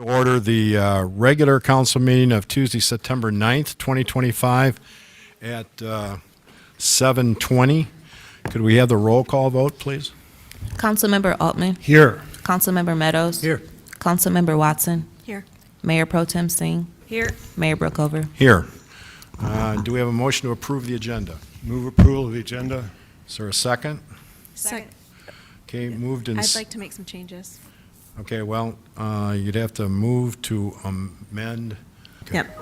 Order the regular council meeting of Tuesday, September 9th, 2025 at 7:20. Could we have the roll call vote, please? Councilmember Altman. Here. Councilmember Meadows. Here. Councilmember Watson. Here. Mayor Pro Tem Singh. Here. Mayor Brookover. Here. Do we have a motion to approve the agenda? Move approval of the agenda. Is there a second? Second. Okay, moved and... I'd like to make some changes. Okay, well, you'd have to move to amend. Okay. Yep.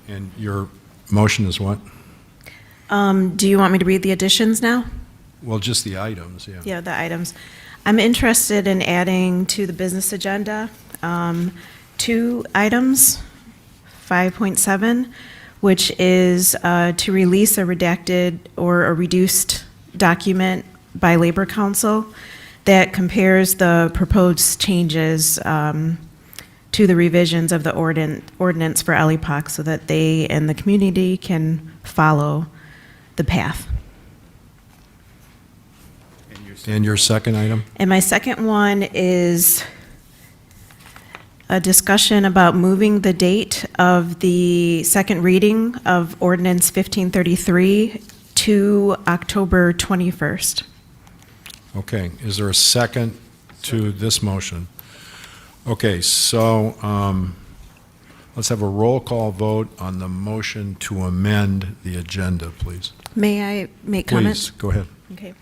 And your motion is what? Do you want me to read the additions now? Well, just the items, yeah. Yeah, the items. I'm interested in adding to the business agenda 2 items, 5.7, which is to release a redacted or a reduced document by Labor Council that compares the proposed changes to the revisions of the ordinance for LEPOC so that they and the community can follow the path. And your second item? And my second one is a discussion about moving the date of the second reading of Ordinance 1533 to October 21st. Okay, is there a second to this motion? Okay, so let's have a roll call vote on the motion to amend the agenda, please. May I make comments? Please, go ahead. Okay.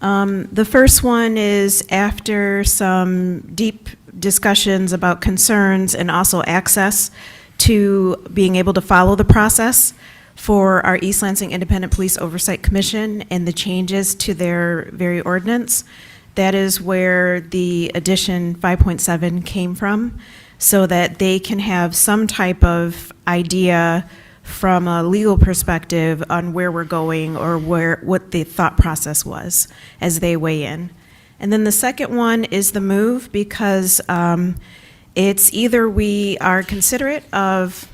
The first one is after some deep discussions about concerns and also access to being able to follow the process for our East Lansing Independent Police Oversight Commission and the changes to their very ordinance. That is where the addition 5.7 came from, so that they can have some type of idea from a legal perspective on where we're going or what the thought process was as they weigh in. And then the second one is the move, because it's either we are considerate of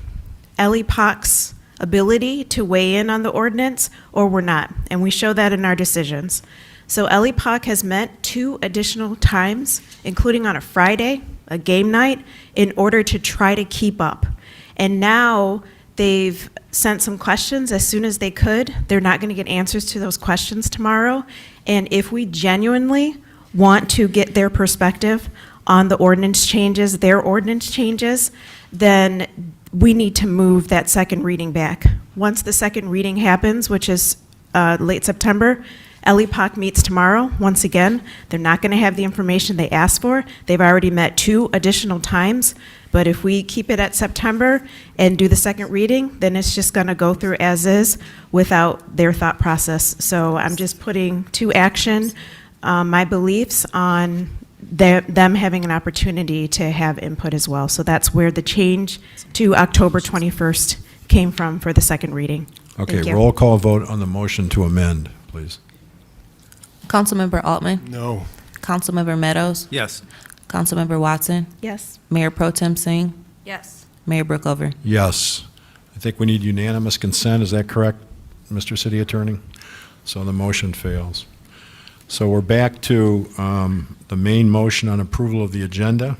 LEPOC's ability to weigh in on the ordinance or we're not, and we show that in our decisions. So LEPOC has met 2 additional times, including on a Friday, a game night, in order to try to keep up. And now they've sent some questions as soon as they could. They're not going to get answers to those questions tomorrow. And if we genuinely want to get their perspective on the ordinance changes, their ordinance changes, then we need to move that second reading back. Once the second reading happens, which is late September, LEPOC meets tomorrow. Once again, they're not going to have the information they asked for. They've already met 2 additional times. But if we keep it at September and do the second reading, then it's just going to go through as is without their thought process. So I'm just putting to action my beliefs on them having an opportunity to have input as well. So that's where the change to October 21st came from for the second reading. Okay, roll call vote on the motion to amend, please. Councilmember Altman. No. Councilmember Meadows. Yes. Councilmember Watson. Yes. Mayor Pro Tem Singh. Yes. Mayor Brookover. Yes. I think we need unanimous consent. Is that correct, Mr. City Attorney? So the motion fails. So we're back to the main motion on approval of the agenda.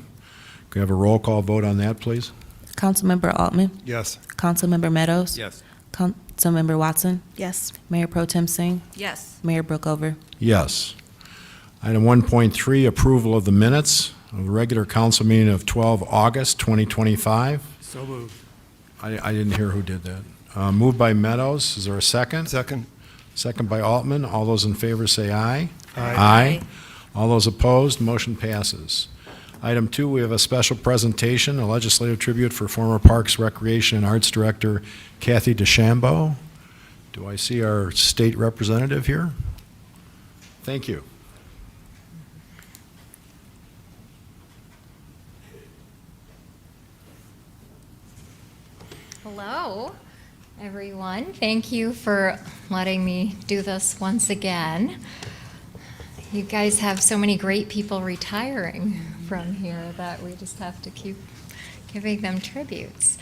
Can we have a roll call vote on that, please? Councilmember Altman. Yes. Councilmember Meadows. Yes. Councilmember Watson. Yes. Mayor Pro Tem Singh. Yes. Mayor Brookover. Yes. Item 1.3, approval of the minutes of the regular council meeting of 12 August 2025. So moved. I didn't hear who did that. Moved by Meadows. Is there a second? Second. Second by Altman. All those in favor say aye. Aye. Aye. All those opposed, motion passes. Item 2, we have a special presentation, a legislative tribute for former Parks, Recreation, and Arts Director Cathy DeShambo. Do I see our state representative here? Thank you. Hello, everyone. Thank you for letting me do this once again. You guys have so many great people retiring from here that we just have to keep giving them tributes.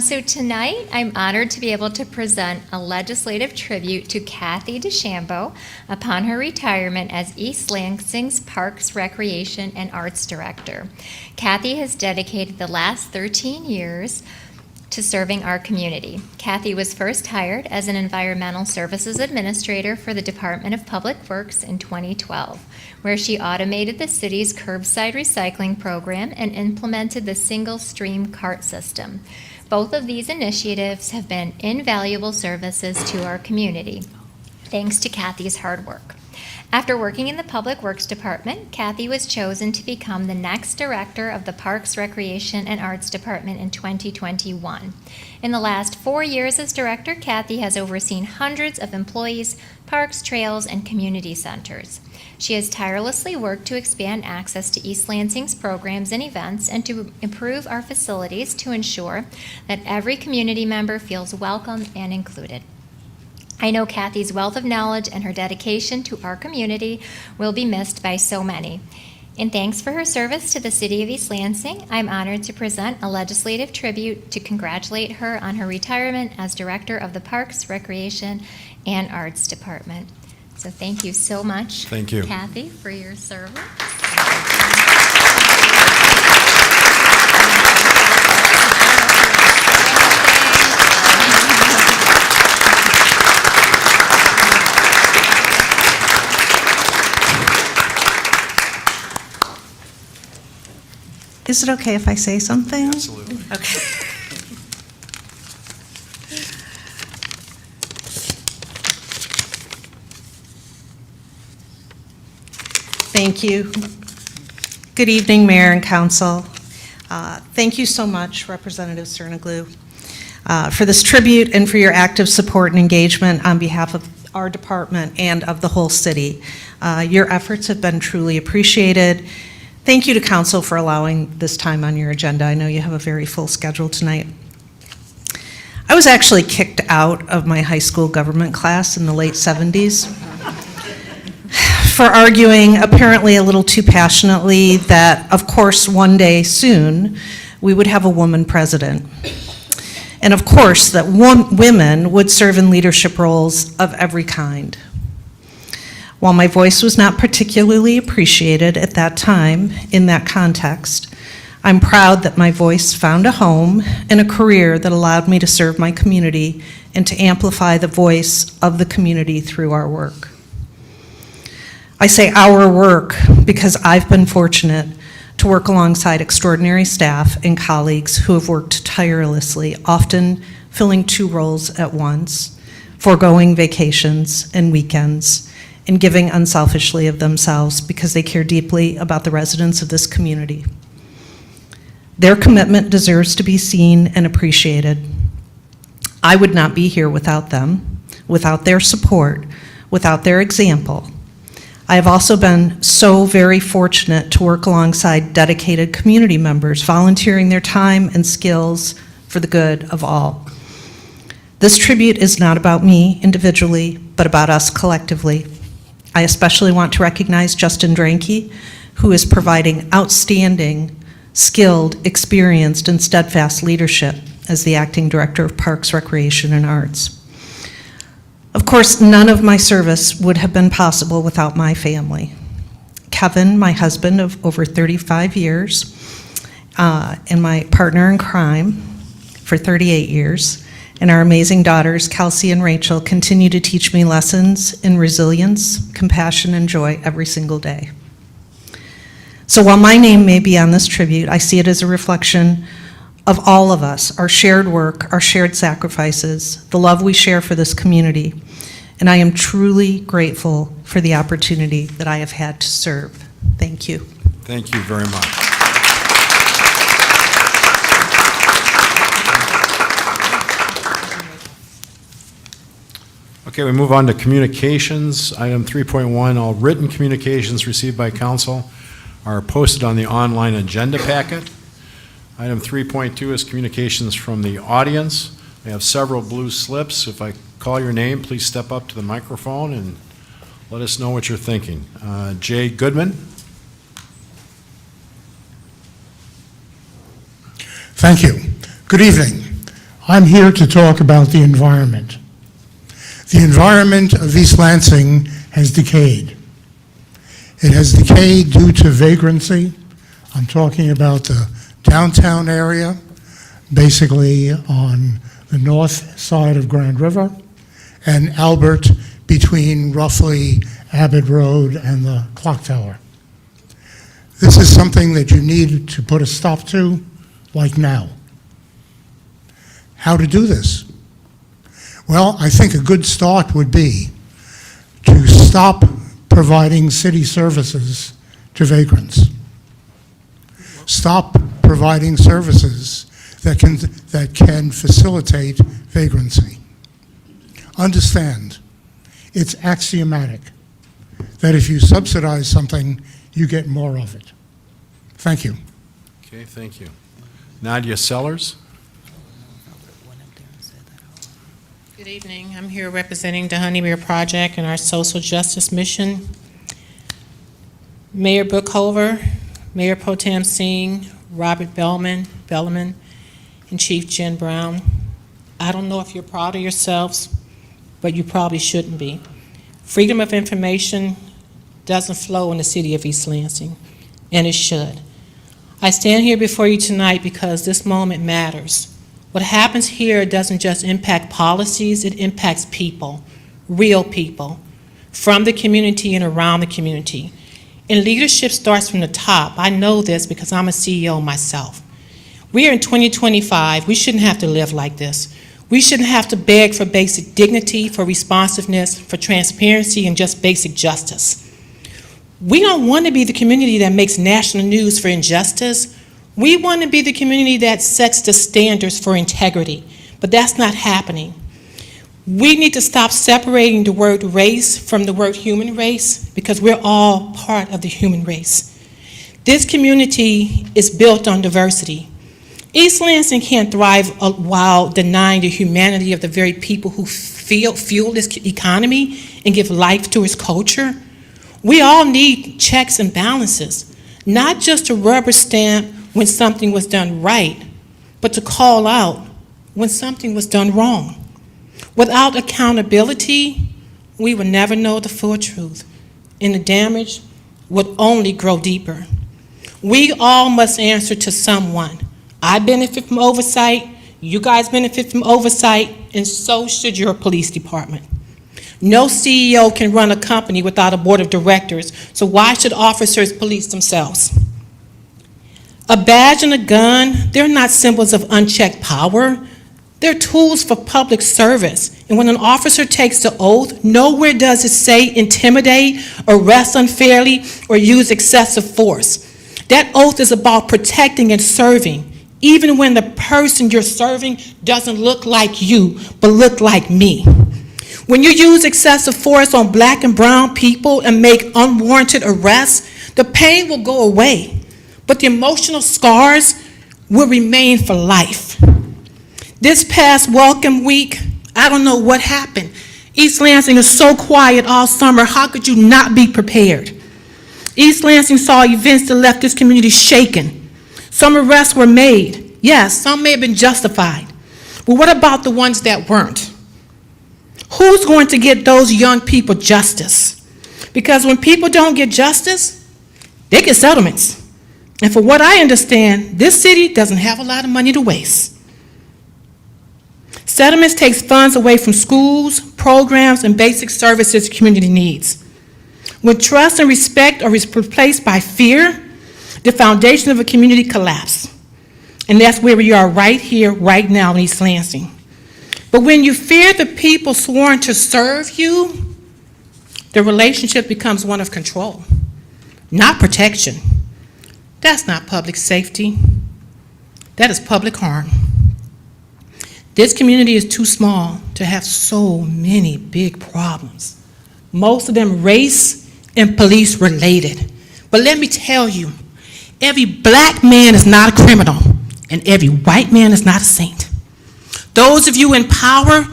So tonight, I'm honored to be able to present a legislative tribute to Cathy DeShambo upon her retirement as East Lansing's Parks, Recreation, and Arts Director. Cathy has dedicated the last 13 years to serving our community. Cathy was first hired as an Environmental Services Administrator for the Department of Public Works in 2012, where she automated the city's curbside recycling program and implemented the single stream cart system. Both of these initiatives have been invaluable services to our community, thanks to Cathy's hard work. After working in the Public Works Department, Cathy was chosen to become the next director of the Parks, Recreation, and Arts Department in 2021. In the last 4 years as director, Cathy has overseen hundreds of employees, parks, trails, and community centers. She has tirelessly worked to expand access to East Lansing's programs and events and to improve our facilities to ensure that every community member feels welcome and included. I know Cathy's wealth of knowledge and her dedication to our community will be missed by so many. In thanks for her service to the City of East Lansing, I'm honored to present a legislative tribute to congratulate her on her retirement as Director of the Parks, Recreation, and Arts Department. So thank you so much, Thank you. Cathy, for your service. Is it okay if I say something? Absolutely. Okay. Thank you. Good evening, Mayor and Council. Thank you so much, Representative Cerniglu, for this tribute and for your active support and engagement on behalf of our department and of the whole city. Your efforts have been truly appreciated. Thank you to Council for allowing this time on your agenda. I know you have a very full schedule tonight. I was actually kicked out of my high school government class in the late 70s for arguing apparently a little too passionately that, of course, one day soon, we would have a woman president. And of course, that women would serve in leadership roles of every kind. While my voice was not particularly appreciated at that time in that context, I'm proud that my voice found a home and a career that allowed me to serve my community and to amplify the voice of the community through our work. I say our work because I've been fortunate to work alongside extraordinary staff and colleagues who have worked tirelessly, often filling 2 roles at once, foregoing vacations and weekends, and giving unselfishly of themselves because they care deeply about the residents of this community. Their commitment deserves to be seen and appreciated. I would not be here without them, without their support, without their example. I have also been so very fortunate to work alongside dedicated community members, volunteering their time and skills for the good of all. This tribute is not about me individually, but about us collectively. I especially want to recognize Justin Dranke, who is providing outstanding, skilled, experienced, and steadfast leadership as the Acting Director of Parks, Recreation, and Arts. Of course, none of my service would have been possible without my family. Kevin, my husband of over 35 years, and my partner in crime for 38 years, and our amazing daughters, Kelsey and Rachel, continue to teach me lessons in resilience, compassion, and joy every single day. So while my name may be on this tribute, I see it as a reflection of all of us, our shared work, our shared sacrifices, the love we share for this community, and I am truly grateful for the opportunity that I have had to serve. Thank you. Thank you very much. Okay, we move on to communications. Item 3.1, all written communications received by council are posted on the online agenda packet. Item 3.2 is communications from the audience. We have several blue slips. If I call your name, please step up to the microphone and let us know what you're thinking. Jay Goodman. Thank you. Good evening. I'm here to talk about the environment. The environment of East Lansing has decayed. It has decayed due to vagrancy. I'm talking about the downtown area, basically on the north side of Grand River, and Albert between roughly Abbott Road and the clock tower. This is something that you need to put a stop to, like now. How to do this? Well, I think a good start would be to stop providing city services to vagrants. Stop providing services that can facilitate vagrancy. Understand, it's axiomatic that if you subsidize something, you get more of it. Thank you. Okay, thank you. Nadia Sellers? Good evening. I'm here representing the Honey Bear Project and our social justice mission. Mayor Brookhover, Mayor Pro Tem Singh, Robert Bellman, and Chief Jen Brown. I don't know if you're proud of yourselves, but you probably shouldn't be. Freedom of information doesn't flow in the city of East Lansing, and it should. I stand here before you tonight because this moment matters. What happens here doesn't just impact policies, it impacts people, real people, from the community and around the community. And leadership starts from the top. I know this because I'm a CEO myself. We are in 2025. We shouldn't have to live like this. We shouldn't have to beg for basic dignity, for responsiveness, for transparency, and just basic justice. We don't want to be the community that makes national news for injustice. We want to be the community that sets the standards for integrity, but that's not happening. We need to stop separating the word race from the word human race because we're all part of the human race. This community is built on diversity. East Lansing can't thrive while denying the humanity of the very people who fuel this economy and give life to its culture. We all need checks and balances, not just a rubber stamp when something was done right, but to call out when something was done wrong. Without accountability, we will never know the full truth, and the damage would only grow deeper. We all must answer to someone. I benefit from oversight, you guys benefit from oversight, and so should your police department. No CEO can run a company without a board of directors, so why should officers police themselves? A badge and a gun, they're not symbols of unchecked power. They're tools for public service. And when an officer takes the oath, nowhere does it say intimidate, arrest unfairly, or use excessive force. That oath is about protecting and serving, even when the person you're serving doesn't look like you, but look like me. When you use excessive force on black and brown people and make unwarranted arrests, the pain will go away, but the emotional scars will remain for life. This past Welcome Week, I don't know what happened. East Lansing is so quiet all summer, how could you not be prepared? East Lansing saw events that left this community shaken. Some arrests were made. Yes, some may have been justified. But what about the ones that weren't? Who's going to get those young people justice? Because when people don't get justice, they get settlements. And for what I understand, this city doesn't have a lot of money to waste. Settlements takes funds away from schools, programs, and basic services the community needs. When trust and respect are replaced by fear, the foundation of a community collapses. And that's where we are right here, right now in East Lansing. But when you fear the people sworn to serve you, the relationship becomes one of control, not protection. That's not public safety. That is public harm. This community is too small to have so many big problems, most of them race and police related. But let me tell you, every black man is not a criminal, and every white man is not a saint. Those of you in power,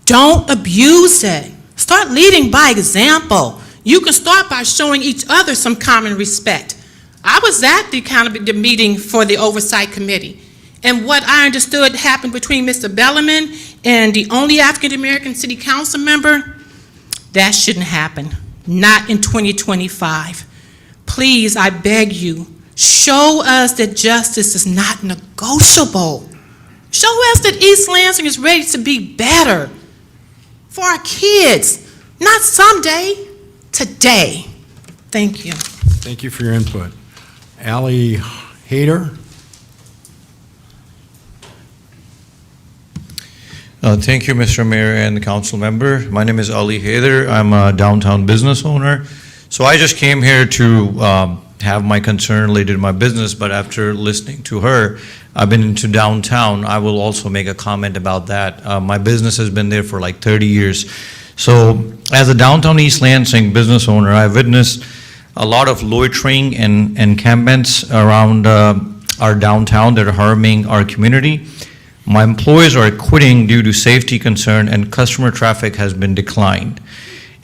don't abuse it. Start leading by example. You can start by showing each other some common respect. I was at the meeting for the Oversight Committee, And what I understood happened between Mr. Bellarmine and the only African-American city council member, that shouldn't happen. Not in 2025. Please, I beg you, show us that justice is not negotiable. Show us that East Lansing is ready to be better for our kids, not someday, today. Thank you. Thank you for your input. Ally Hayter? Thank you, Mr. Mayor and Council Member. My name is Ali Hayder. I'm a downtown business owner. So I just came here to have my concern related to my business, but after listening to her, I've been into downtown. I will also make a comment about that. My business has been there for like 30 years. So as a downtown East Lansing business owner, I've witnessed a lot of loitering and encampments around our downtown that are harming our community. My employees are quitting due to safety concern, and customer traffic has been declined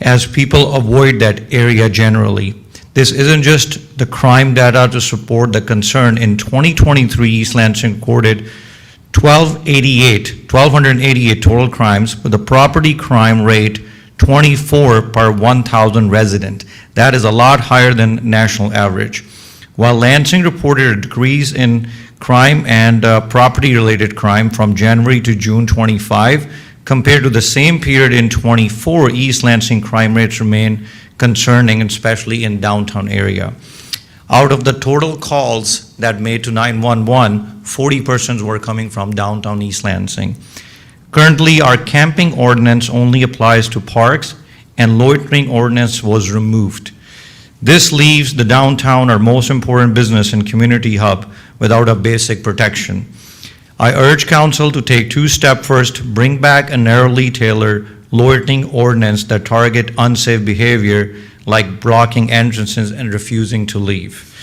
as people avoid that area generally. This isn't just the crime data to support the concern. In 2023, East Lansing recorded 1,288 total crimes, with a property crime rate 24 per 1,000 resident. That is a lot higher than national average. While Lansing reported a decrease in crime and property-related crime from January to June 25, compared to the same period in 24, East Lansing crime rates remain concerning, especially in downtown area. Out of the total calls that made to 911, 40% were coming from downtown East Lansing. Currently, our camping ordinance only applies to parks, and loitering ordinance was removed. This leaves the downtown, our most important business and community hub, without a basic protection. I urge council to take two steps. First, bring back a narrowly tailored loitering ordinance that target unsafe behavior like blocking entrances and refusing to leave.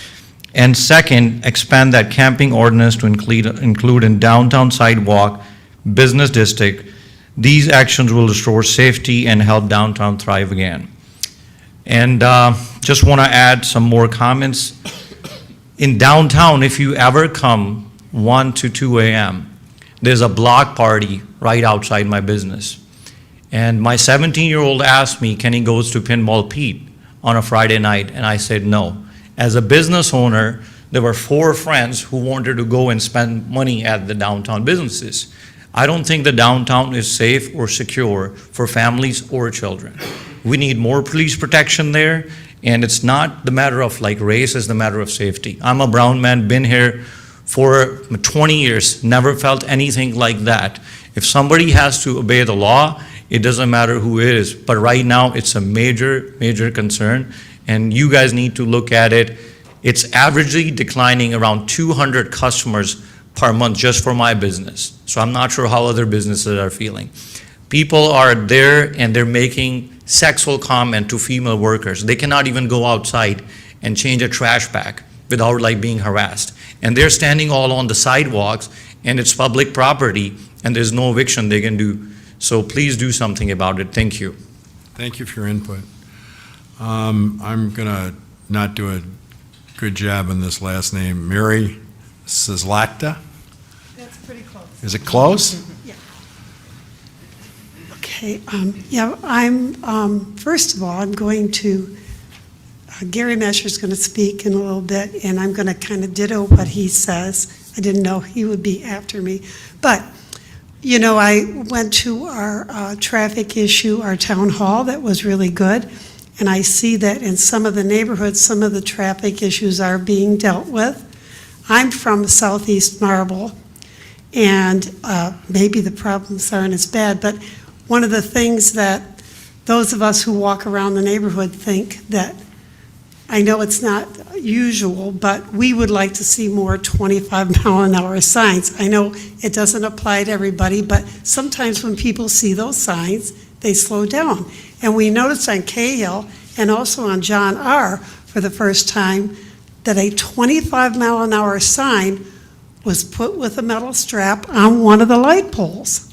And second, expand that camping ordinance to include in downtown sidewalk, business district. These actions will restore safety and help downtown thrive again. And just want to add some more comments. In downtown, if you ever come 1 to 2 a.m., there's a block party right outside my business. And my 17-year-old asked me, can he go to Pinball Pete on a Friday night? And I said no. As a business owner, there were 4 friends who wanted to go and spend money at the downtown businesses. I don't think the downtown is safe or secure for families or children. We need more police protection there, and it's not the matter of like race, it's the matter of safety. I'm a brown man, been here for 20 years, never felt anything like that. If somebody has to obey the law, it doesn't matter who it is. But right now, it's a major, major concern, and you guys need to look at it. It's averagely declining around 200 customers per month just for my business. So I'm not sure how other businesses are feeling. People are there and they're making sexual comment to female workers. They cannot even go outside and change a trash bag without like being harassed. And they're standing all on the sidewalks, and it's public property, and there's no eviction they can do. So please do something about it. Thank you. Thank you for your input. I'm gonna not do a good job on this last name. Mary Szlachta? That's pretty close. Is it close? Yeah. Okay, yeah, I'm, first of all, I'm going to, Gary Mesher's going to speak in a little bit, and I'm going to kind of ditto what he says. I didn't know he would be after me. But, you know, I went to our traffic issue, our town hall, that was really good. And I see that in some of the neighborhoods, some of the traffic issues are being dealt with. I'm from Southeast Marble, and maybe the problems aren't as bad, but one of the things that those of us who walk around the neighborhood think that, I know it's not usual, but we would like to see more 25-mile-an-hour signs. I know it doesn't apply to everybody, but sometimes when people see those signs, they slow down. And we noticed on Cahill and also on John R. for the first time that a 25-mile-an-hour sign was put with a metal strap on one of the light poles.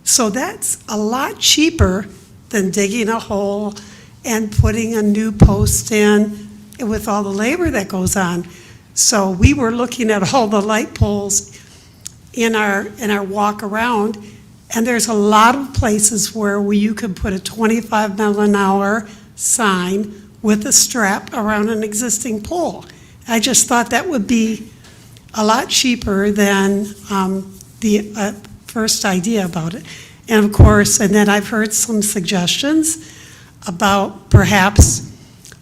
So that's a lot cheaper than digging a hole and putting a new post in with all the labor that goes on. So we were looking at all the light poles in our walk around, and there's a lot of places where you could put a 25-mile-an-hour sign with a strap around an existing pole. I just thought that would be a lot cheaper than the first idea about it. And of course, and then I've heard some suggestions about perhaps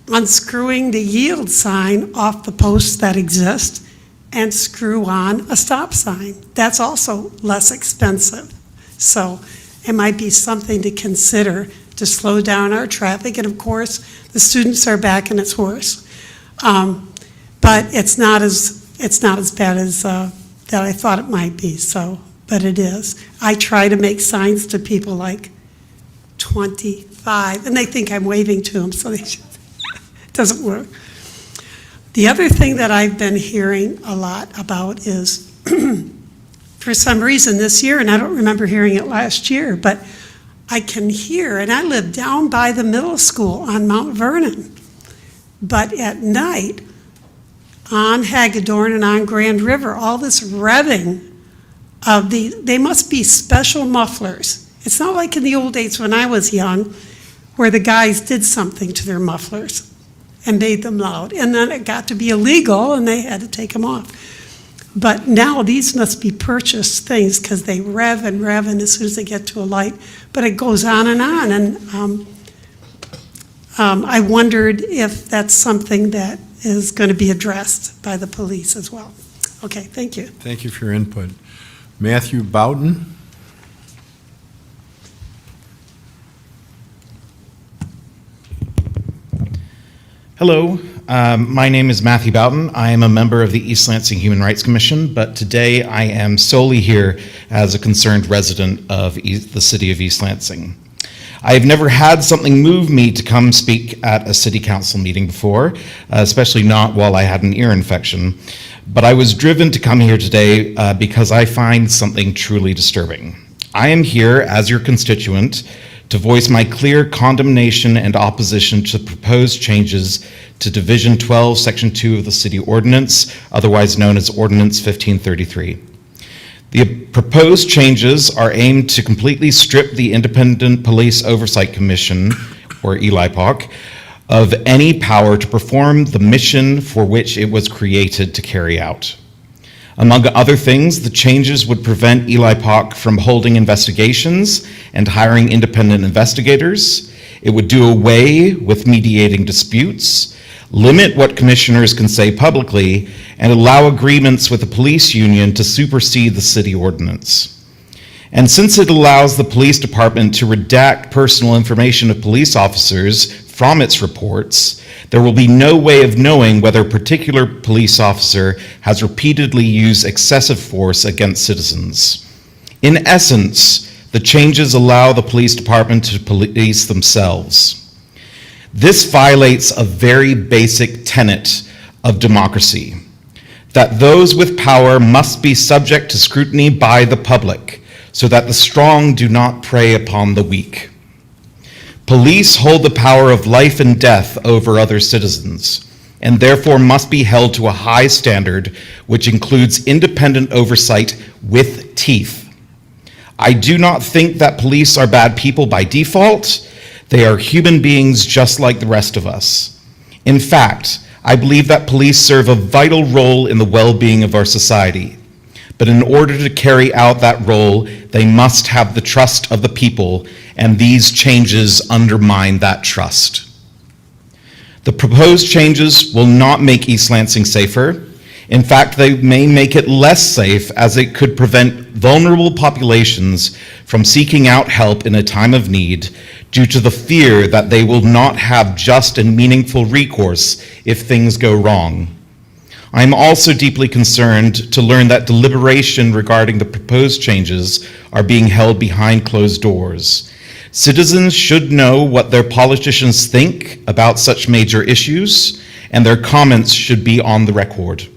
unscrewing the yield sign off the posts that exist and screw on a stop sign. That's also less expensive. So it might be something to consider to slow down our traffic. And of course, the students are back and it's worse. But it's not as bad as that I thought it might be. So, but it is. I try to make signs to people like 25, and they think I'm waving to them, so it doesn't work. The other thing that I've been hearing a lot about is, for some reason this year, and I don't remember hearing it last year, but I can hear, and I live down by the middle school on Mount Vernon, but at night, on Hagedorn and on Grand River, all this revving of they must be special mufflers. It's not like in the old days when I was young, where the guys did something to their mufflers and made them loud. And then it got to be illegal and they had to take them off. But now these must be purchased things because they rev and as soon as they get to a light. But it goes on. And I wondered if that's something that is going to be addressed by the police as well. Okay, thank you. Thank you for your input. Matthew Boughton. Hello, my name is Matthew Boughton. I am a member of the East Lansing Human Rights Commission, but today I am solely here as a concerned resident of the city of East Lansing. I have never had something move me to come speak at a city council meeting before, especially not while I had an ear infection, but I was driven to come here today because I find something truly disturbing. I am here as your constituent to voice my clear condemnation and opposition to proposed changes to Division 12, Section 2 of the City Ordinance, otherwise known as Ordinance 1533. The proposed changes are aimed to completely strip the Independent Police Oversight Commission, or ELIPOC, of any power to perform the mission for which it was created to carry out. Among other things, the changes would prevent ELIPOC from holding investigations and hiring independent investigators. It would do away with mediating disputes, limit what commissioners can say publicly, and allow agreements with the police union to supersede the city ordinance. And since it allows the police department to redact personal information of police officers from its reports, there will be no way of knowing whether a particular police officer has repeatedly used excessive force against citizens. In essence, the changes allow the police department to police themselves. This violates a very basic tenet of democracy, that those with power must be subject to scrutiny by the public, so that the strong do not prey upon the weak. Police hold the power of life and death over other citizens, and therefore must be held to a high standard, which includes independent oversight with teeth. I do not think that police are bad people by default. They are human beings just like the rest of us. In fact, I believe that police serve a vital role in the well-being of our society. But in order to carry out that role, they must have the trust of the people, and these changes undermine that trust. The proposed changes will not make East Lansing safer. In fact, they may make it less safe, as it could prevent vulnerable populations from seeking out help in a time of need due to the fear that they will not have just and meaningful recourse if things go wrong. I am also deeply concerned to learn that deliberation regarding the proposed changes are being held behind closed doors. Citizens should know what their politicians think about such major issues, and their comments should be on the record.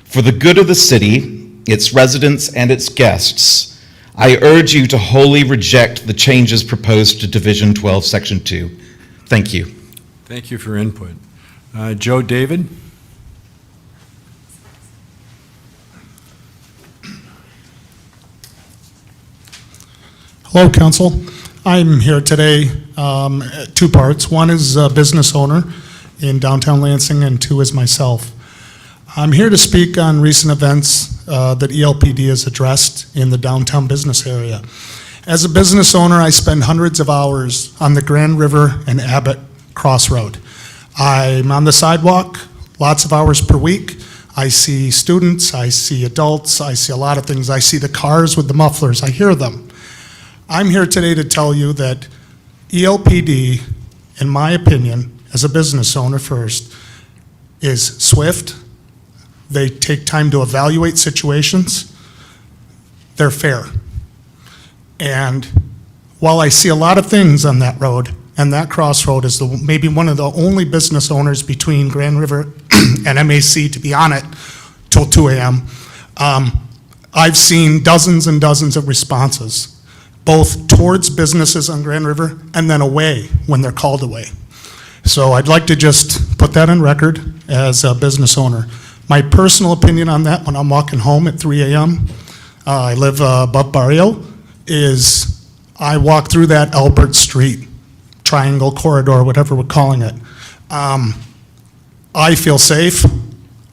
For the good of the city, its residents, and its guests, I urge you to wholly reject the changes proposed to Division 12, Section 2. Thank you. Thank you for your input. Joe David? Hello, Council. I'm here today, two parts. One is a business owner in downtown Lansing, and two is myself. I'm here to speak on recent events that ELPD has addressed in the downtown business area. As a business owner, I spend hundreds of hours on the Grand River and Abbott Crossroad. I'm on the sidewalk lots of hours per week. I see students, I see adults, I see a lot of things. I see the cars with the mufflers, I hear them. I'm here today to tell you that ELPD, in my opinion, as a business owner first, is swift. They take time to evaluate situations. They're fair. And while I see a lot of things on that road, and that crossroad is maybe one of the only business owners between Grand River and MAC to be on it till 2 a.m., I've seen dozens and dozens of responses, both towards businesses on Grand River and then away when they're called away. So I'd like to just put that on record as a business owner. My personal opinion on that when I'm walking home at 3 a.m., I live above Barrio, is I walk through that Albert Street triangle corridor, whatever we're calling it. I feel safe.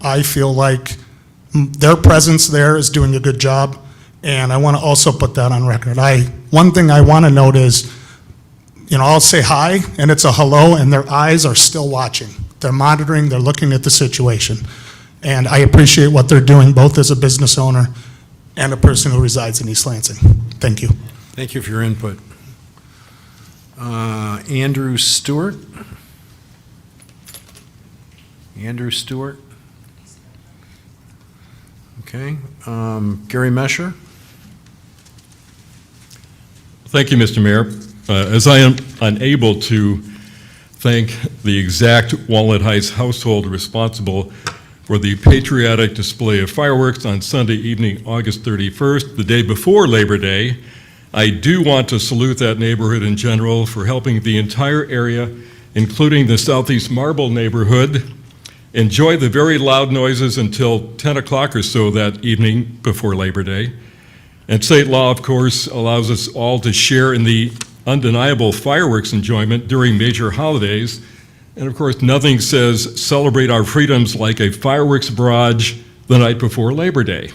I feel like their presence there is doing a good job, and I want to also put that on record. One thing I want to note is, I'll say hi, and it's a hello, and their eyes are still watching. They're monitoring, they're looking at the situation. And I appreciate what they're doing, both as a business owner and a person who resides in East Lansing. Thank you. Thank you for your input. Andrew Stewart? Andrew Stewart? Okay. Gary Mesher? Thank you, Mr. Mayor. As I am unable to thank the exact Walnut Heights household responsible for the patriotic display of fireworks on Sunday evening, August 31st, the day before Labor Day, I do want to salute that neighborhood in general for helping the entire area, including the Southeast Marble neighborhood, enjoy the very loud noises until 10 o'clock or so that evening before Labor Day. And state law, of course, allows us all to share in the undeniable fireworks enjoyment during major holidays. And of course, nothing says celebrate our freedoms like a fireworks barrage the night before Labor Day.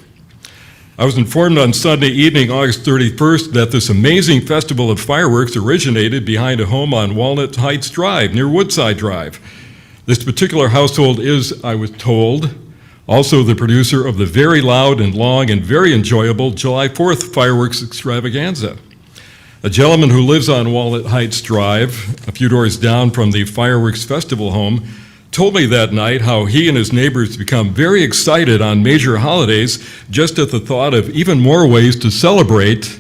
I was informed on Sunday evening, August 31st, that this amazing festival of fireworks originated behind a home on Walnut Heights Drive, near Woodside Drive. This particular household is, I was told, also the producer of the very loud and long and very enjoyable July 4th fireworks extravaganza. A gentleman who lives on Walnut Heights Drive, a few doors down from the fireworks festival home, told me that night how he and his neighbors become very excited on major holidays just at the thought of even more ways to celebrate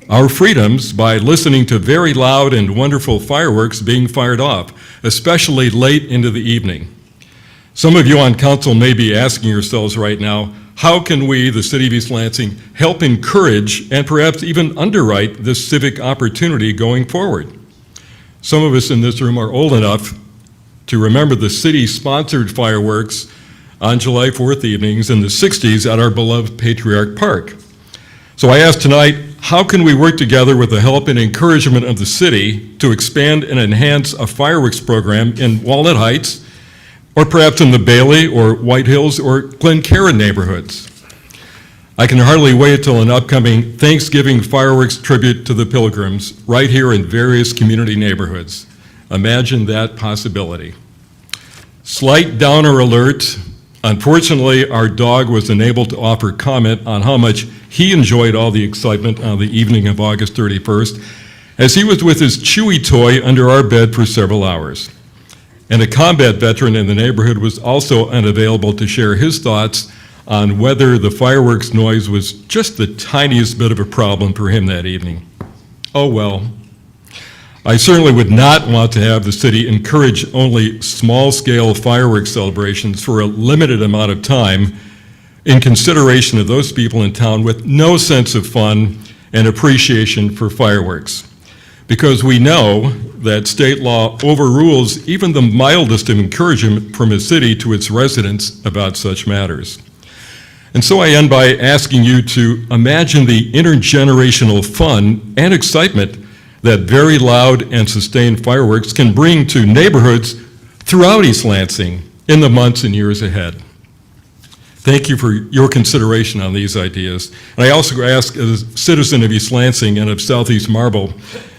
our freedoms by listening to very loud and wonderful fireworks being fired off, especially late into the evening. Some of you on council may be asking yourselves right now, how can we, the City of East Lansing, help encourage and perhaps even underwrite this civic opportunity going forward? Some of us in this room are old enough to remember the city-sponsored fireworks on July 4th evenings in the 60s at our beloved Patriarch Park. So I ask tonight, how can we work together with the help and encouragement of the city to expand and enhance a fireworks program in Walnut Heights, or perhaps in the Bailey or White Hills or Glen Caron neighborhoods? I can hardly wait till an upcoming Thanksgiving fireworks tribute to the Pilgrims right here in various community neighborhoods. Imagine that possibility. Slight downer alert. Unfortunately, our dog was unable to offer comment on how much he enjoyed all the excitement on the evening of August 31st, as he was with his Chewy toy under our bed for several hours. And a combat veteran in the neighborhood was also unavailable to share his thoughts on whether the fireworks noise was just the tiniest bit of a problem for him that evening. Oh well. I certainly would not want to have the city encourage only small-scale fireworks celebrations for a limited amount of time in consideration of those people in town with no sense of fun and appreciation for fireworks. Because we know that state law overrules even the mildest of encouragement from a city to its residents about such matters. And so I end by asking you to imagine the intergenerational fun and excitement that very loud and sustained fireworks can bring to neighborhoods throughout East Lansing in the months and years ahead. Thank you for your consideration on these ideas. And I also ask, as a citizen of East Lansing and of Southeast Marble,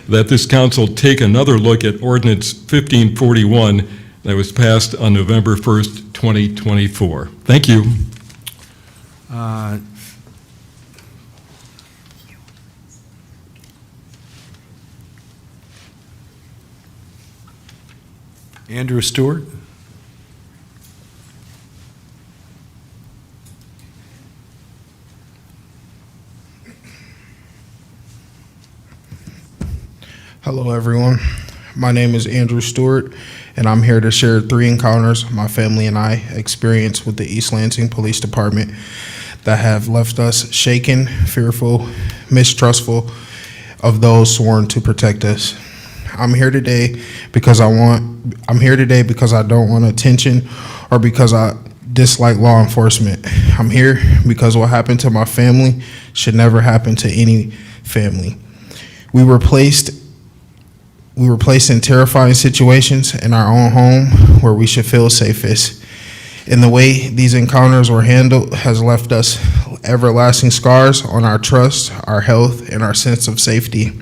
that this council take another look at Ordinance 1541 that was passed on November 1st, 2024. Thank you. Andrew Stewart? Hello, everyone. My name is Andrew Stewart, and I'm here to share 3 encounters my family and I experienced with the East Lansing Police Department that have left us shaken, fearful, mistrustful of those sworn to protect us. I'm here today because I don't want attention or because I dislike law enforcement. I'm here because what happened to my family should never happen to any family. We were placed in terrifying situations in our own home where we should feel safest. And the way these encounters were handled has left us everlasting scars on our trust, our health, and our sense of safety.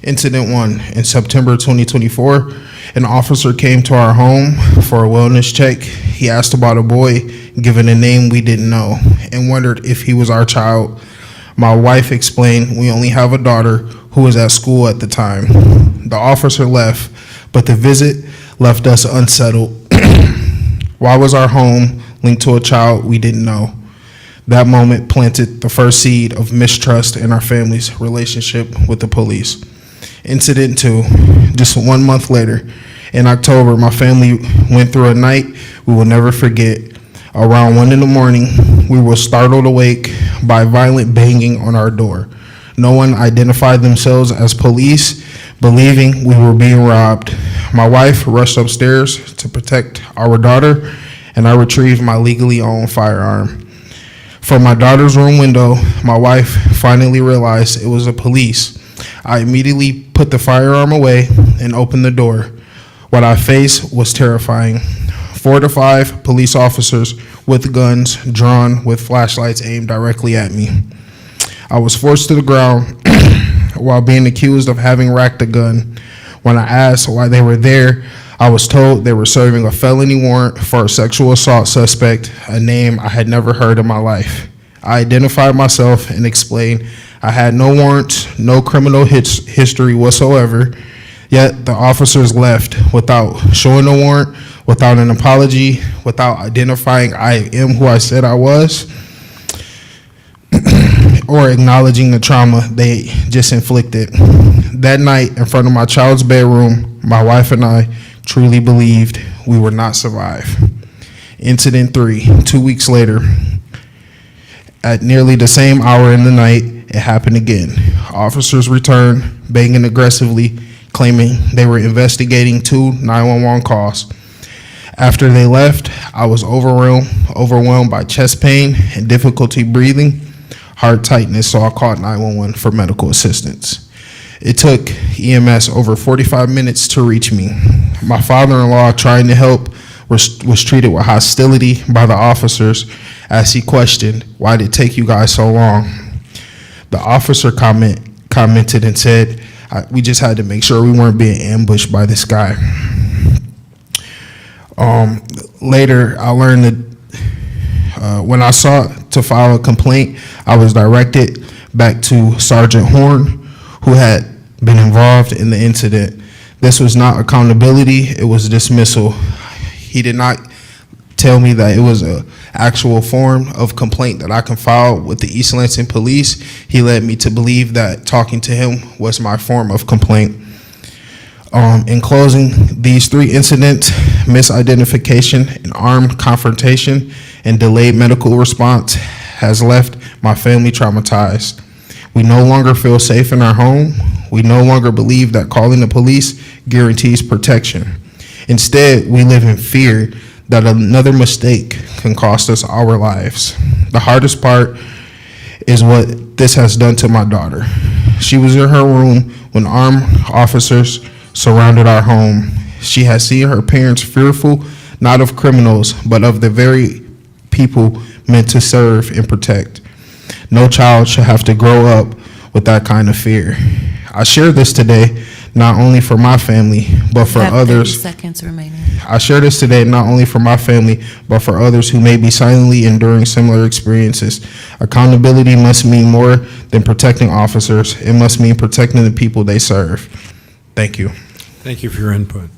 Incident 1, in September 2024, an officer came to our home for a wellness check. He asked about a boy given a name we didn't know and wondered if he was our child. My wife explained we only have a daughter who was at school at the time. The officer left, but the visit left us unsettled. Why was our home linked to a child we didn't know? That moment planted the first seed of mistrust in our family's relationship with the police. Incident 2, just 1 month later, in October, my family went through a night we will never forget. Around 1 a.m, we were startled awake by violent banging on our door. No one identified themselves as police, believing we were being robbed. My wife rushed upstairs to protect our daughter, and I retrieved my legally owned firearm. From my daughter's room window, my wife finally realized it was the police. I immediately put the firearm away and opened the door. What I faced was terrifying. 4 to 5 police officers with guns drawn with flashlights aimed directly at me. I was forced to the ground while being accused of having racked a gun. When I asked why they were there, I was told they were serving a felony warrant for a sexual assault suspect, a name I had never heard in my life. I identified myself and explained I had no warrants, no criminal history whatsoever, yet the officers left without showing a warrant, without an apology, without identifying I am who I said I was, or acknowledging the trauma they just inflicted. That night, in front of my child's bedroom, my wife and I truly believed we would not survive. Incident 3, 2 weeks later, at nearly the same hour in the night, it happened again. Officers returned, banging aggressively, claiming they were investigating 2 911 calls. After they left, I was overwhelmed by chest pain and difficulty breathing, heart tightness, so I called 911 for medical assistance. It took EMS over 45 minutes to reach me. My father-in-law, trying to help, was treated with hostility by the officers as he questioned, "Why did it take you guys so long?" The officer commented and said, "We just had to make sure we weren't being ambushed by this guy." Later, I learned that when I sought to file a complaint, I was directed back to Sergeant Horn, who had been involved in the incident. This was not accountability, it was dismissal. He did not tell me that it was an actual form of complaint that I can file with the East Lansing Police. He led me to believe that talking to him was my form of complaint. In closing, these 3 incidents, misidentification, an armed confrontation, and delayed medical response, has left my family traumatized. We no longer feel safe in our home. We no longer believe that calling the police guarantees protection. Instead, we live in fear that another mistake can cost us our lives. The hardest part is what this has done to my daughter. She was in her room when armed officers surrounded our home. She has seen her parents fearful, not of criminals, but of the very people meant to serve and protect. No child should have to grow up with that kind of fear. I share this today not only for my family, but for You have 30 others. seconds remaining. I share this today not only for my family, but for others who may be silently enduring similar experiences. Accountability must mean more than protecting officers. It must mean protecting the people they serve. Thank you. Thank you for your input.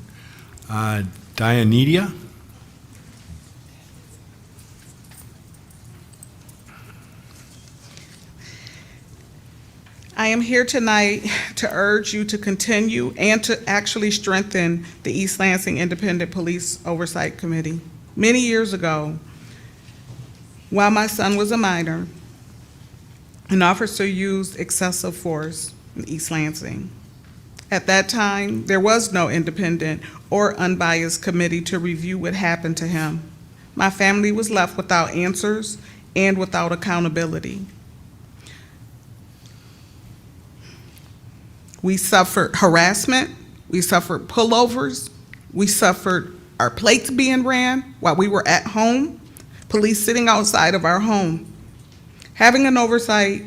Dianidia? I am here tonight to urge you to continue and to actually strengthen the East Lansing Independent Police Oversight Committee. Many years ago, while my son was a minor, an officer used excessive force in East Lansing. At that time, there was no independent or unbiased committee to review what happened to him. My family was left without answers and without accountability. We suffered harassment, we suffered pullovers, we suffered our plates being ran while we were at home, police sitting outside of our home. Having an oversight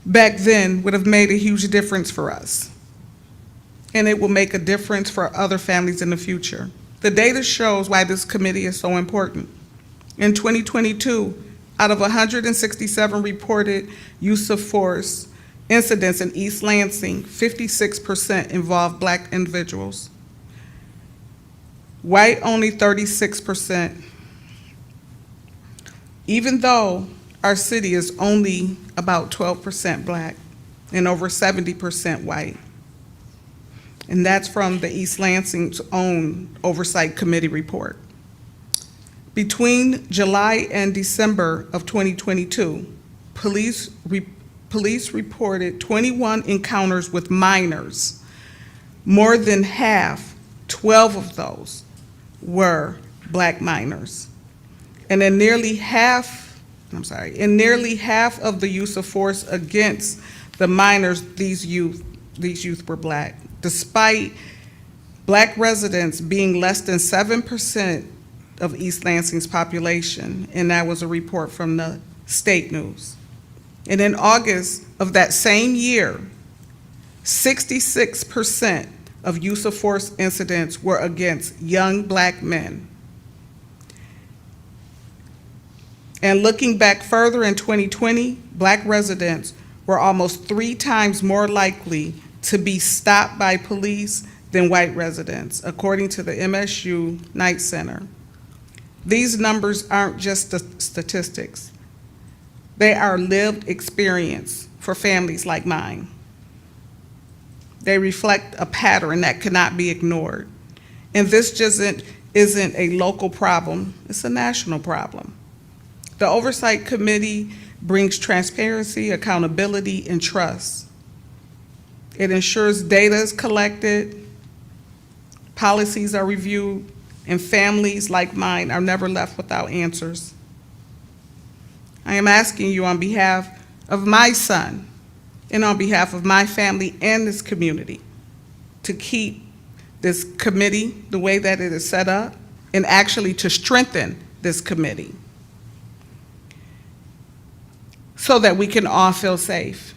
back then would have made a huge difference for us. And it will make a difference for other families in the future. The data shows why this committee is so important. In 2022, out of 167 reported use of force incidents in East Lansing, 56% involved Black individuals. White, only 36%. Even though our city is only about 12% Black and over 70% white. And that's from the East Lansing's own Oversight Committee report. Between July and December of 2022, police reported 21 encounters with minors. More than half, 12 of those, were Black minors. And in nearly half of the use of force against the minors, these youth were Black. Despite Black residents being less than 7% of East Lansing's population, and that was a report from the state news. And in August of that same year, 66% of use of force incidents were against young Black men. And looking back further in 2020, Black residents were almost 3 times more likely to be stopped by police than white residents, according to the MSU Night Center. These numbers aren't just statistics. They are lived experience for families like mine. They reflect a pattern that cannot be ignored. And this just isn't a local problem, it's a national problem. The Oversight Committee brings transparency, accountability, and trust. It ensures data is collected, policies are reviewed, and families like mine are never left without answers. I am asking you on behalf of my son and on behalf of my family and this community to keep this committee the way that it is set up and actually to strengthen this committee so that we can all feel safe.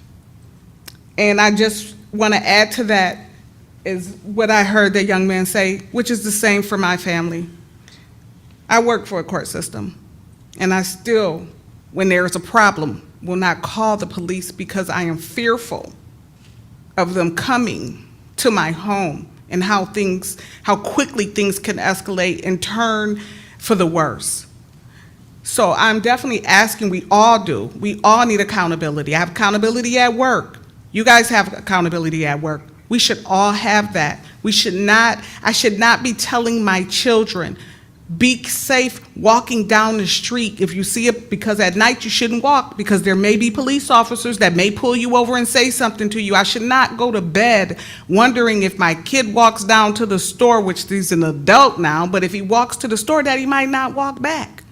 And I just want to add to that is what I heard the young man say, which is the same for my family. I work for a court system, and I still, when there is a problem, will not call the police because I am fearful of them coming to my home and how quickly things can escalate and turn for the worse. So I'm definitely asking, we all need accountability. I have accountability at work. You guys have accountability at work. We should all have that. I should not be telling my children, be safe walking down the street if you see it, because at night you shouldn't walk because there may be police officers that may pull you over and say something to you. I should not go to bed wondering if my kid walks down to the store, which he's an adult now, but if he walks to the store, that he might not walk back.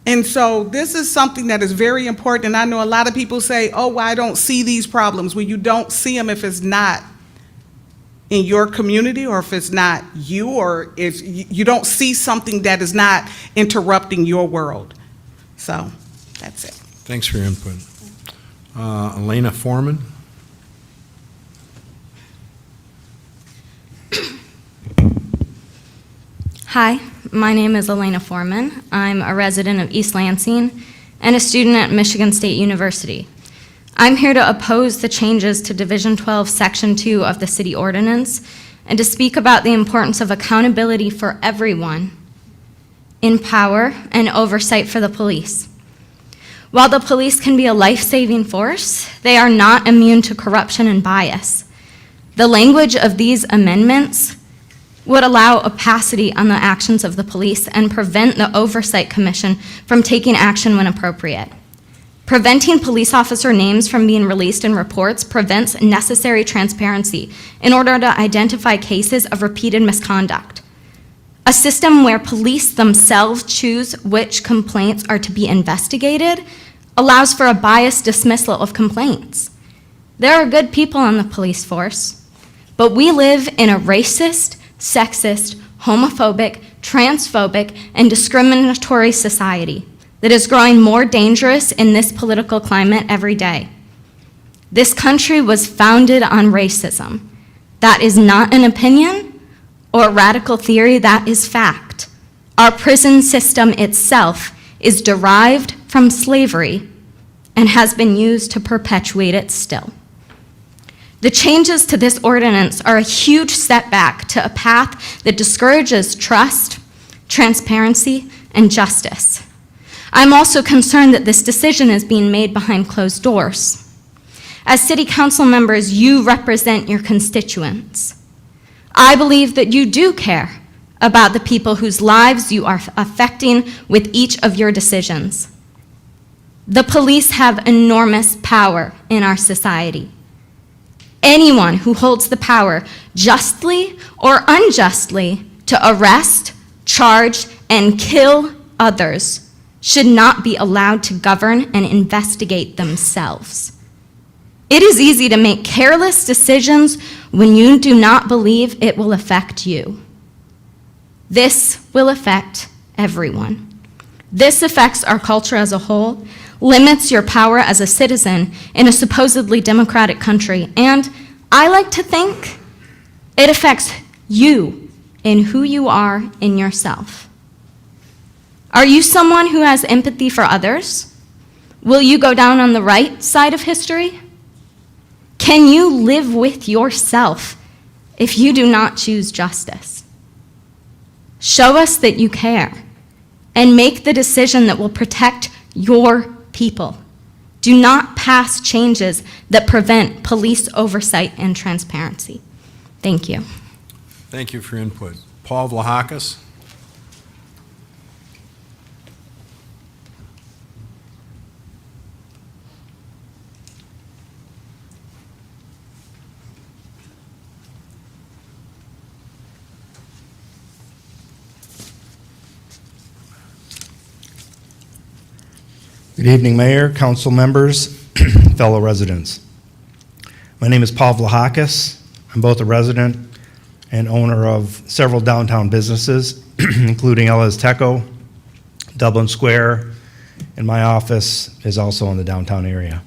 And so this is something that is very important, and I know a lot of people say, oh, well, I don't see these problems. Well, you don't see them if it's not in your community, or if it's not you, or if you don't see something that is not interrupting your world. So, that's it. Thanks for your input. Elena Foreman? Hi, my name is Elena Foreman. I'm a resident of East Lansing and a student at Michigan State University. I'm here to oppose the changes to Division 12, Section 2 of the city ordinance and to speak about the importance of accountability for everyone in power and oversight for the police. While the police can be a life-saving force, they are not immune to corruption and bias. The language of these amendments would allow opacity on the actions of the police and prevent the Oversight Commission from taking action when appropriate. Preventing police officer names from being released in reports prevents necessary transparency in order to identify cases of repeated misconduct. A system where police themselves choose which complaints are to be investigated allows for a biased dismissal of complaints. There are good people on the police force, but we live in a racist, sexist, homophobic, transphobic, and discriminatory society that is growing more dangerous in this political climate every day. This country was founded on racism. That is not an opinion or radical theory, that is fact. Our prison system itself is derived from slavery and has been used to perpetuate it still. The changes to this ordinance are a huge setback to a path that discourages trust, transparency, and justice. I'm also concerned that this decision is being made behind closed doors. As city council members, you represent your constituents. I believe that you do care about the people whose lives you are affecting with each of your decisions. The police have enormous power in our society. Anyone who holds the power, justly or unjustly, to arrest, charge, and kill others should not be allowed to govern and investigate themselves. It is easy to make careless decisions when you do not believe it will affect you. This will affect everyone. This affects our culture as a whole, limits your power as a citizen in a supposedly democratic country, and I like to think it affects you in who you are in yourself. Are you someone who has empathy for others? Will you go down on the right side of history? Can you live with yourself if you do not choose justice? Show us that you care and make the decision that will protect your people. Do not pass changes that prevent police oversight and transparency. Thank you. Thank you for your input. Paul Vlahakis? Good evening, Mayor, council members, fellow residents. My name is Paul Vlahakis. I'm both a resident and owner of several downtown businesses, including Ella's Teco, Dublin Square, and my office is also in the downtown area.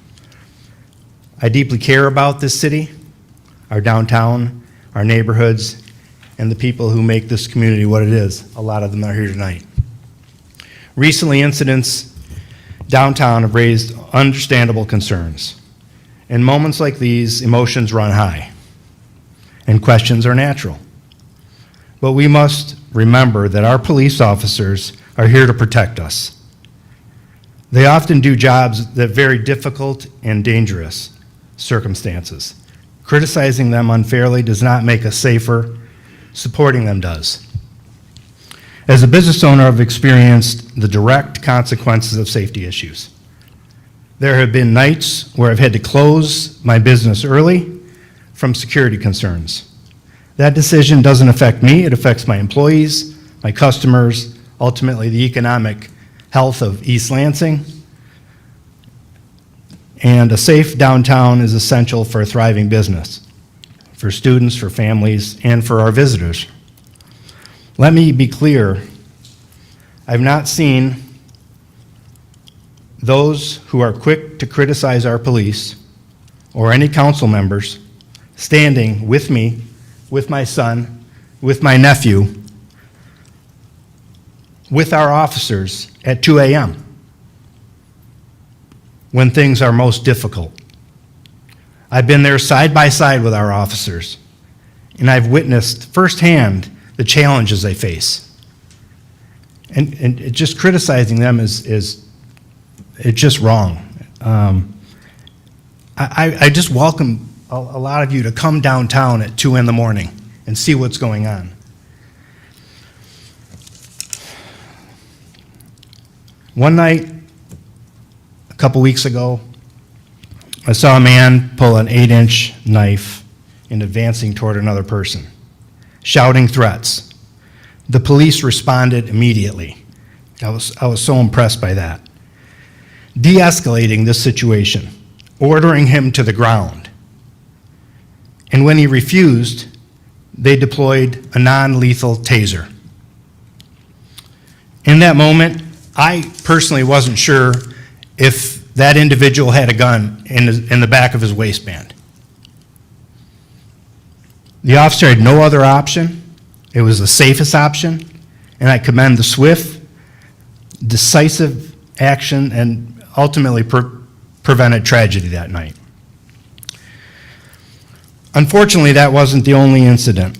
I deeply care about this city, our downtown, our neighborhoods, and the people who make this community what it is. A lot of them are here tonight. Recently, incidents downtown have raised understandable concerns. In moments like these, emotions run high, and questions are natural. But we must remember that our police officers are here to protect us. They often do jobs that are very difficult and dangerous circumstances. Criticizing them unfairly does not make us safer. Supporting them does. As a business owner, I've experienced the direct consequences of safety issues. There have been nights where I've had to close my business early from security concerns. That decision doesn't affect me, it affects my employees, my customers, ultimately the economic health of East Lansing. And a safe downtown is essential for a thriving business, for students, for families, and for our visitors. Let me be clear, I've not seen those who are quick to criticize our police or any council members standing with me, with my son, with my nephew, with our officers at 2 a.m. when things are most difficult. I've been there side by side with our officers, and I've witnessed firsthand the challenges they face. And just criticizing them is it's just wrong. I just welcome a lot of you to come downtown at 2 in the morning and see what's going on. One night, a couple weeks ago, I saw a man pull an 8-inch knife and advancing toward another person, shouting threats. The police responded immediately. I was so impressed by that. De-escalating this situation, ordering him to the ground. And when he refused, they deployed a non-lethal taser. In that moment, I personally wasn't sure if that individual had a gun in the back of his waistband. The officer had no other option. It was the safest option, and I commend the swift, decisive action and ultimately prevented tragedy that night. Unfortunately, that wasn't the only incident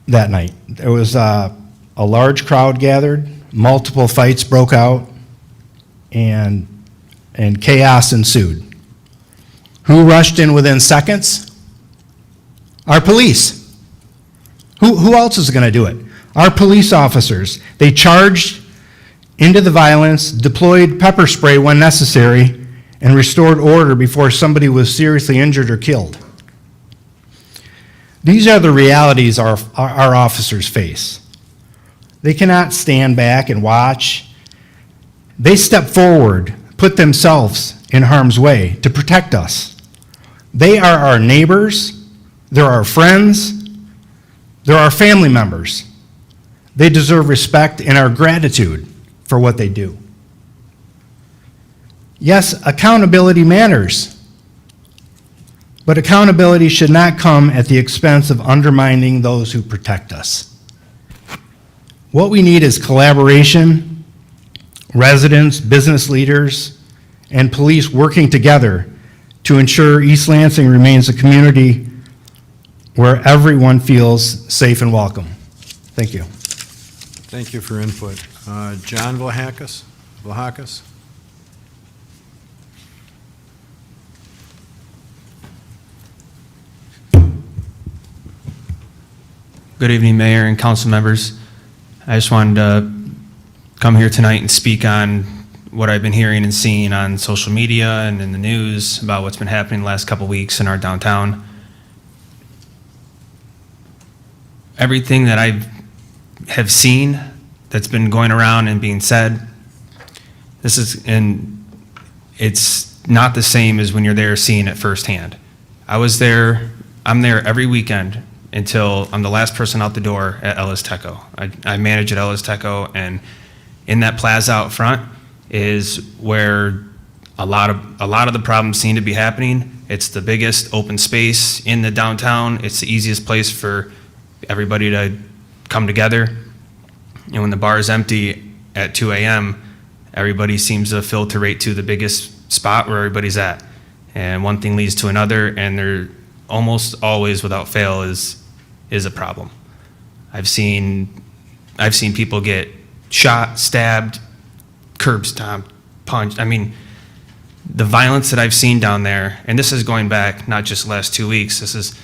that night. There was a large crowd gathered, multiple fights broke out, and chaos ensued. Who rushed in within seconds? Our police. Who else is going to do it? Our police officers. They charged into the violence, deployed pepper spray when necessary, and restored order before somebody was seriously injured or killed. These are the realities our officers face. They cannot stand back and watch. They step forward, put themselves in harm's way to protect us. They are our neighbors, they're our friends, they're our family members. They deserve respect and our gratitude for what they do. Yes, accountability matters, but accountability should not come at the expense of undermining those who protect us. What we need is collaboration, residents, business leaders, and police working together to ensure East Lansing remains a community where everyone feels safe and welcome. Thank you. Thank you for input. John Vlahakis? Good evening, Mayor and council members. I just wanted to come here tonight and speak on what I've been hearing and seeing on social media and in the news about what's been happening the last couple weeks in our downtown. Everything that I have seen that's been going around and being said, it's not the same as when you're there seeing it firsthand. I'm there every weekend until I'm the last person out the door at Ellis Teco. I manage at Ellis Teco, and in that plaza out front is where a lot of the problems seem to be happening. It's the biggest open space in the downtown. It's the easiest place for everybody to come together. And when the bar is empty at 2 a.m., everybody seems to filter right to the biggest spot where everybody's at. And one thing leads to another, and they're almost always, without fail, is a problem. I've seen people get shot, stabbed, curb stomped, punched. I mean, the violence that I've seen down there, and this is going back not just the last 2 weeks, this is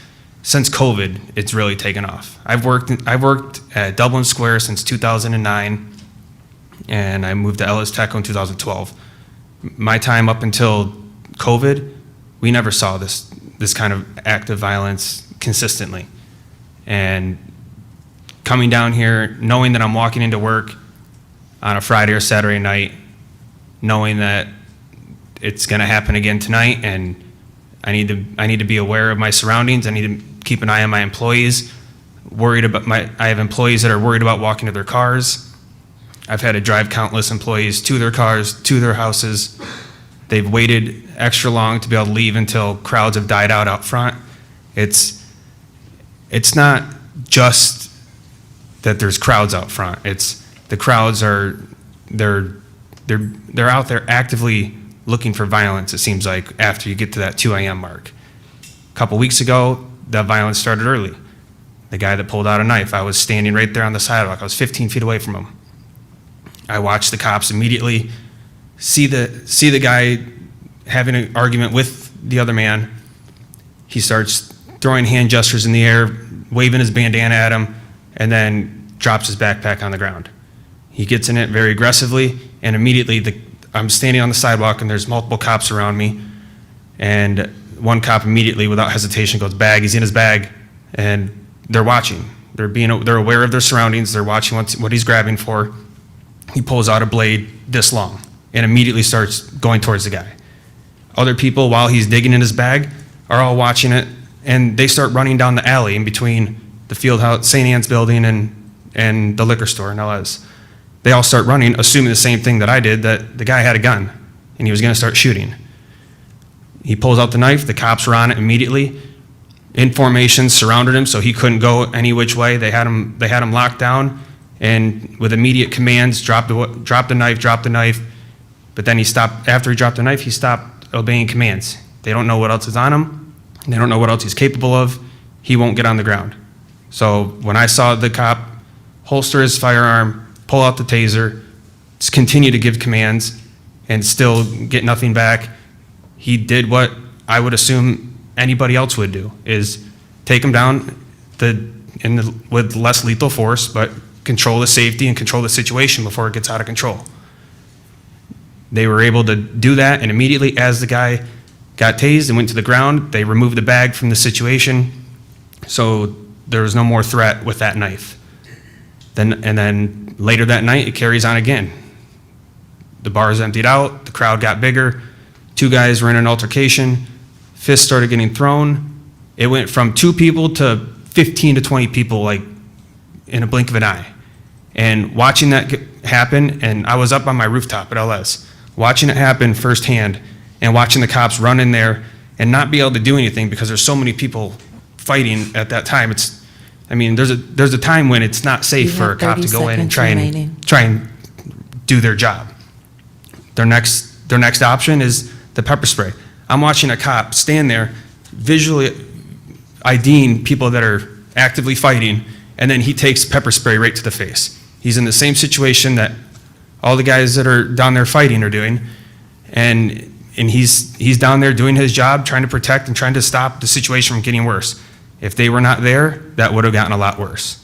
since COVID, it's really taken off. I've worked at Dublin Square since 2009, and I moved to Ellis Teco in 2012. My time up until COVID, we never saw this kind of active violence consistently. And coming down here, knowing that I'm walking into work, on a Friday or Saturday night, knowing that it's going to happen again tonight, and I need to be aware of my surroundings. I need to keep an eye on my employees. I have employees that are worried about walking to their cars. I've had to drive countless employees to their cars, to their houses. They've waited extra long to be able to leave until crowds have died out front. It's not just that there's crowds out front. It's the crowds are they're out there actively looking for violence, it seems like, after you get to that 2 a.m. mark. A couple weeks ago, that violence started early. The guy that pulled out a knife, I was standing right there on the sidewalk. I was 15 feet away from him. I watched the cops immediately see the guy having an argument with the other man. He starts throwing hand gestures in the air, waving his bandana at him, and then drops his backpack on the ground. He gets in it very aggressively, and immediately I'm standing on the sidewalk, and there's multiple cops around me, and one cop immediately, without hesitation, goes, "Bag." He's in his bag, and they're watching. They're aware of their surroundings. They're watching what he's grabbing for. He pulls out a blade this long and immediately starts going towards the guy. Other people, while he's digging in his bag, are all watching it, and they start running down the alley in between the field house, St. Anne's building, and the liquor store in LS. They all start running, assuming the same thing that I did, that the guy had a gun and he was going to start shooting. He pulls out the knife. The cops were on it immediately. In formation, surrounded him so he couldn't go any which way. They had him locked down, and with immediate commands, drop the knife. But then he stopped. After he dropped the knife, he stopped obeying commands. They don't know what else is on him. They don't know what else he's capable of. He won't get on the ground. So when I saw the cop holster his firearm, pull out the taser, continue to give commands, and still get nothing back, he did what I would assume anybody else would do, is take him down with less lethal force, but control the safety and control the situation before it gets out of control. They were able to do that, and immediately as the guy got tased and went to the ground, they removed the bag from the situation, so there was no more threat with that knife. Then later that night, it carries on again. The bars emptied out, the crowd got bigger, 2 guys were in an altercation, fists started getting thrown. It went from 2 people to 15 to 20 people, like in a blink of an eye. And watching that happen, and I was up on my rooftop at LS, watching it happen firsthand, and watching the cops run in there and not be able to do anything because there's so many people fighting at that time. There's a time when it's not safe for a cop to go in and try and do their job. Their next option is the pepper spray. I'm watching a cop stand there, visually IDing people that are actively fighting, and then he takes pepper spray right to the face. He's in the same situation that all the guys that are down there fighting are doing, and he's down there doing his job, trying to protect and trying to stop the situation from getting worse. If they were not there, that would have gotten a lot worse.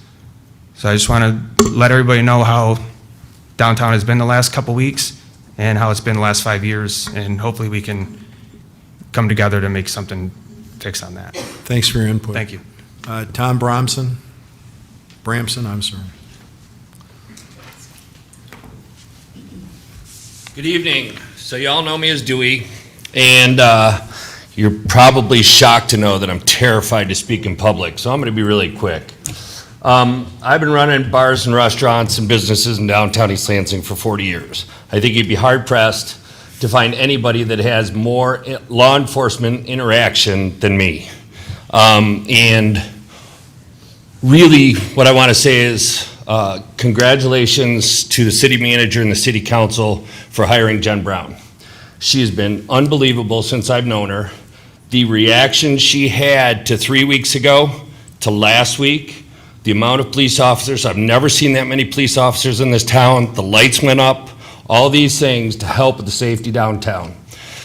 So I just want to let everybody know how downtown has been the last couple weeks and how it's been the last 5 years, and hopefully we can come together to make something fix on that. Thanks for your input. Thank you. Tom Bramson, I'm sorry. Good evening. So you all know me as Dewey, and you're probably shocked to know that I'm terrified to speak in public, so I'm going to be really quick. I've been running bars and restaurants and businesses in downtown East Lansing for 40 years. I think you'd be hard-pressed to find anybody that has more law enforcement interaction than me. And really, what I want to say is congratulations to the city manager and the city council for hiring Jen Brown. She has been unbelievable since I've known her. The reaction she had to 3 weeks ago to last week, the amount of police officers, I've never seen that many police officers in this town. The lights went up, all these things to help with the safety downtown.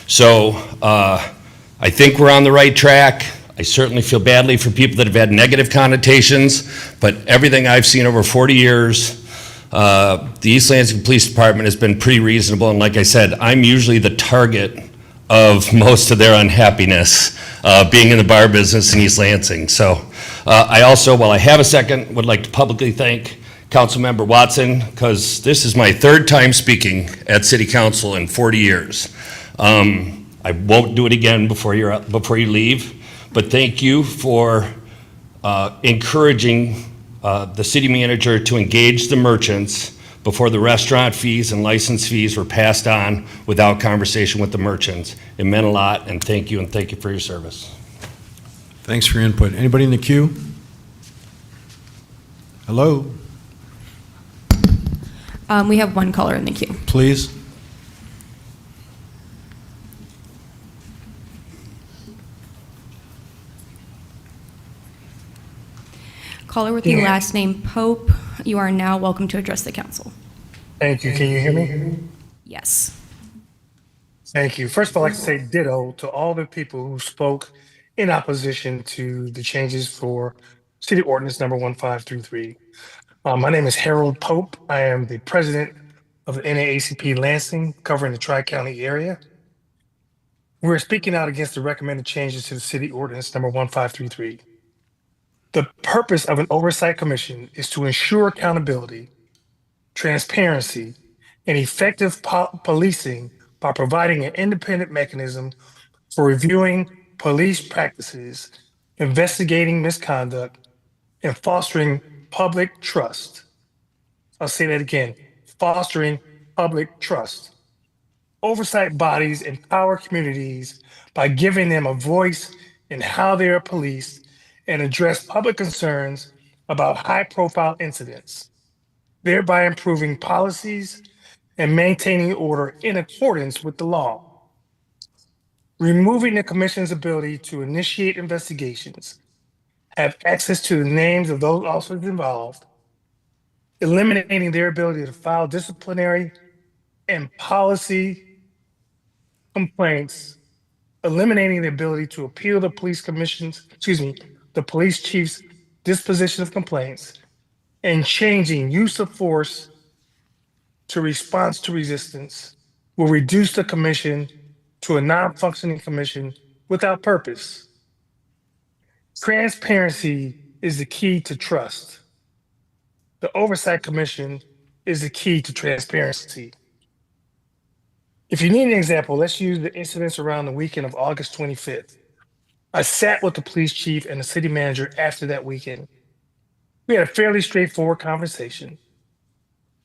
So I think we're on the right track. I certainly feel badly for people that have had negative connotations, but everything I've seen over 40 years, the East Lansing Police Department has been pretty reasonable, and like I said, I'm usually the target of most of their unhappiness being in the bar business in East Lansing. So I also, while I have a second, would like to publicly thank Councilmember Watson, because this is my third time speaking at City Council in 40 years. I won't do it again before you leave, but thank you for encouraging the city manager to engage the merchants before the restaurant fees and license fees were passed on without conversation with the merchants. It meant a lot, and thank you for your service. Thanks for your input. Anybody in the queue? Hello, We have one caller in the queue. please. Caller with the last name Pope, you are now welcome to address the council. Thank you. Can you hear me? Yes. Thank you. First of all, I'd like to say ditto to all the people who spoke in opposition to the changes for City Ordinance number 1533. My name is Harold Pope. I am the president of the NAACP Lansing, covering the Tri-County area. We're speaking out against the recommended changes to the City Ordinance number 1533. The purpose of an oversight commission is to ensure accountability, transparency, and effective policing by providing an independent mechanism for reviewing police practices, investigating misconduct, and fostering public trust. I'll say that again, fostering public trust. Oversight bodies empower communities by giving them a voice in how they are policed and address public concerns about high-profile incidents, thereby improving policies and maintaining order in accordance with the law. Removing the commission's ability to initiate investigations, have access to the names of those officers involved, eliminating their ability to file disciplinary and policy complaints, eliminating the ability to appeal the the police chief's disposition of complaints, and changing use of force to response to resistance will reduce the commission to a non-functioning commission without purpose. Transparency is the key to trust. The Oversight Commission is the key to transparency. If you need an example, let's use the incidents around the weekend of August 25th. I sat with the police chief and the city manager after that weekend. We had a fairly straightforward conversation.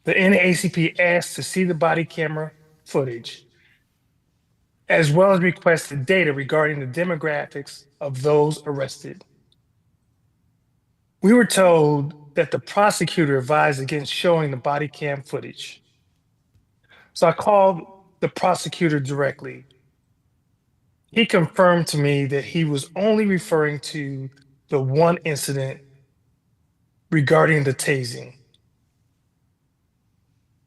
The NAACP asked to see the body camera footage, as well as requested data regarding the demographics of those arrested. We were told that the prosecutor advised against showing the body cam footage. So I called the prosecutor directly. He confirmed to me that he was only referring to the one incident regarding the tasing.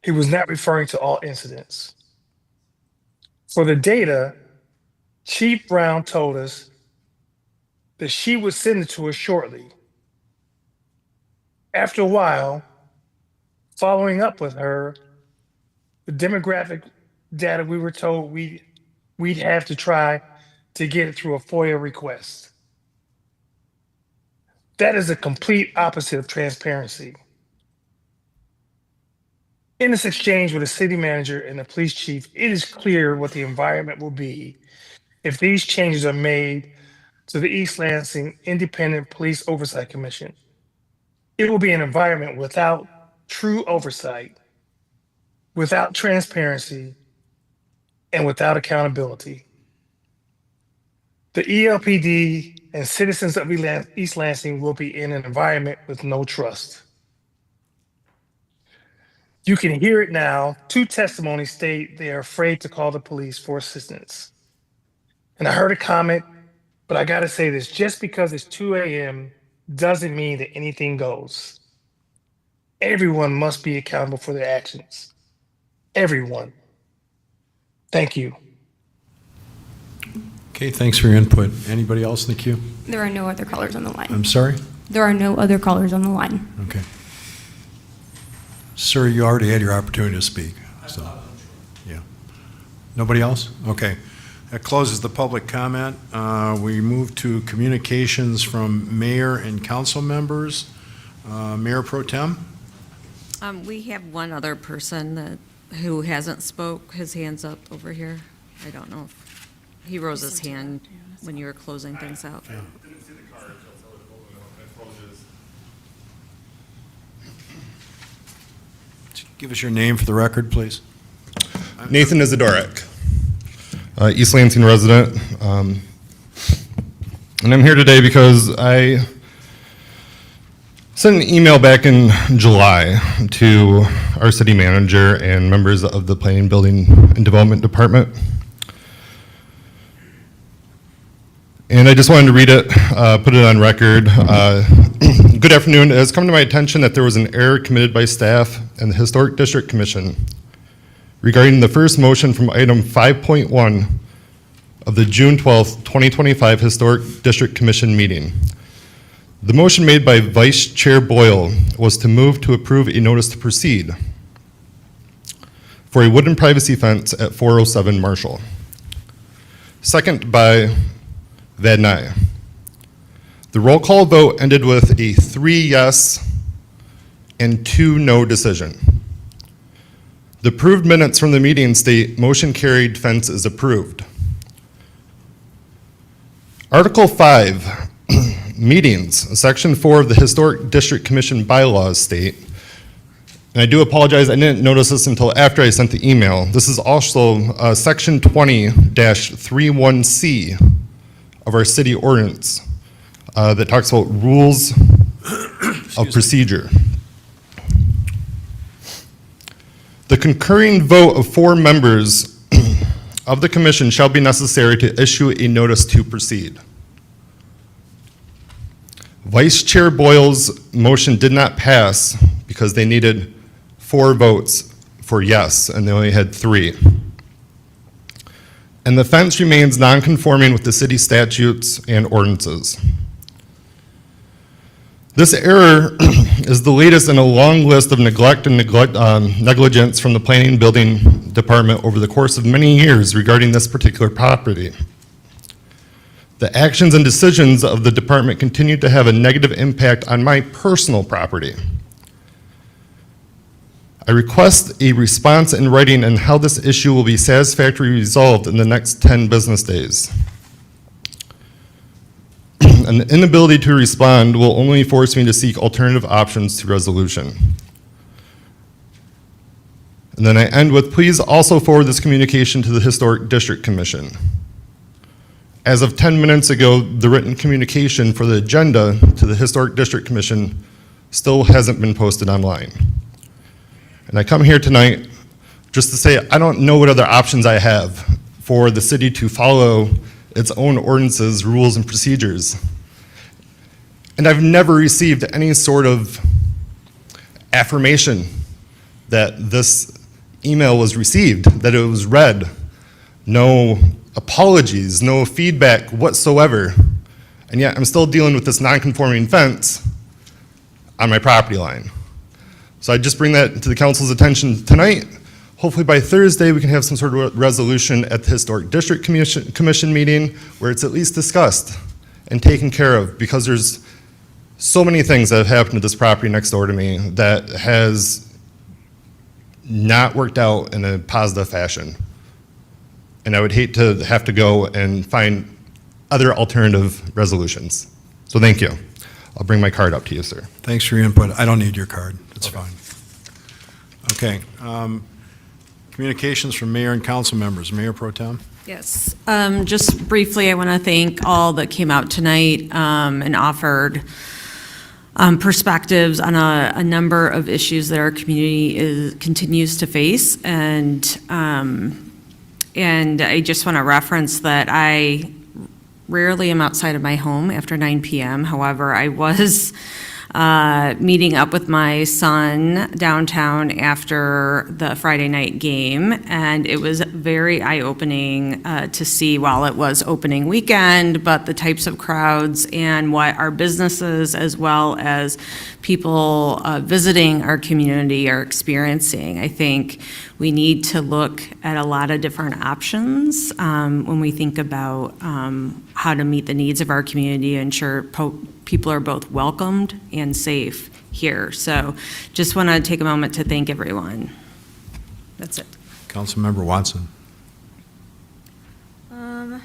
He was not referring to all incidents. For the data, Chief Brown told us that she would send it to us shortly. After a while, following up with her, the demographic data we were told we'd have to try to get it through a FOIA request. That is a complete opposite of transparency. In this exchange with the city manager and the police chief, it is clear what the environment will be if these changes are made to the East Lansing Independent Police Oversight Commission. It will be an environment without true oversight, without transparency, and without accountability. The ELPD and citizens of East Lansing will be in an environment with no trust. You can hear it now. 2 testimonies state they are afraid to call the police for assistance. And I heard a comment, but I gotta say this, just because it's 2 a.m. doesn't mean that anything goes. Everyone must be accountable for their actions. Everyone. Thank you. Okay, thanks for your input. Anybody else in the queue? There are no other callers on the line. I'm sorry? There are no other callers on the line. Okay. Sir, you already had your opportunity to speak, so, yeah. Nobody else? Okay. That closes the public comment. We move to communications from mayor and council members. Mayor Pro Tem? We have one other person who hasn't spoke, his hand's up over here. I don't know if, he rose his hand when you were closing things out. Give us your name for the record, please. Nathan Izadorek, East Lansing resident. And I'm here today because I sent an email back in July to our city manager and members of the Planning, Building, and Development Department. And I just wanted to read it, put it on record. Good afternoon. It has come to my attention that there was an error committed by staff and the Historic District Commission regarding the first motion from item 5.1 of the June 12th, 2025 Historic District Commission meeting. The motion made by Vice Chair Boyle was to move to approve a notice to proceed for a wooden privacy fence at 407 Marshall. Second by Vadnai. The roll call vote ended with a 3 yes and 2 no decision. The approved minutes from the meeting state motion carried, fence is approved. Article 5, meetings, Section 4 of the Historic District Commission bylaws state, and I do apologize, I didn't notice this until after I sent the email. This is also Section 20-31C of our city ordinance that talks about rules of procedure. The concurring vote of 4 members of the commission shall be necessary to issue a notice to proceed. Vice Chair Boyle's motion did not pass because they needed 4 votes for yes, and they only had 3. And the fence remains non-conforming with the city statutes and ordinances. This error is the latest in a long list of neglect and negligence from the Planning and Building Department over the course of many years regarding this particular property. The actions and decisions of the department continue to have a negative impact on my personal property. I request a response in writing on how this issue will be satisfactorily resolved in the next 10 business days. An inability to respond will only force me to seek alternative options to resolution. And then I end with, please also forward this communication to the Historic District Commission. As of 10 minutes ago, the written communication for the agenda to the Historic District Commission still hasn't been posted online. And I come here tonight just to say I don't know what other options I have for the city to follow its own ordinances, rules, and procedures. And I've never received any sort of affirmation that this email was received, that it was read. No apologies, no feedback whatsoever. And yet I'm still dealing with this non-conforming fence on my property line. So I just bring that to the council's attention tonight. Hopefully by Thursday, we can have some sort of resolution at the Historic District Commission meeting where it's at least discussed and taken care of, because there's so many things that have happened to this property next door to me that has not worked out in a positive fashion. And I would hate to have to go and find other alternative resolutions. So thank you. I'll bring my card up to you, sir. Thanks for your input. I don't need your card. That's fine. Okay. Communications from Mayor and Council members. Mayor Pro Tem. Yes. Just briefly, I want to thank all that came out tonight and offered perspectives on a number of issues that our community continues to face. And I just want to reference that I rarely am outside of my home after 9 p.m. However, I was meeting up with my son downtown after the Friday night game, and it was very eye-opening to see, while it was opening weekend, but the types of crowds and what our businesses as well as people visiting our community are experiencing. I think we need to look at a lot of different options when we think about how to meet the needs of our community, ensure people are both welcomed and safe here. So just want to take a moment to thank everyone. That's it. Councilmember Watson. I'm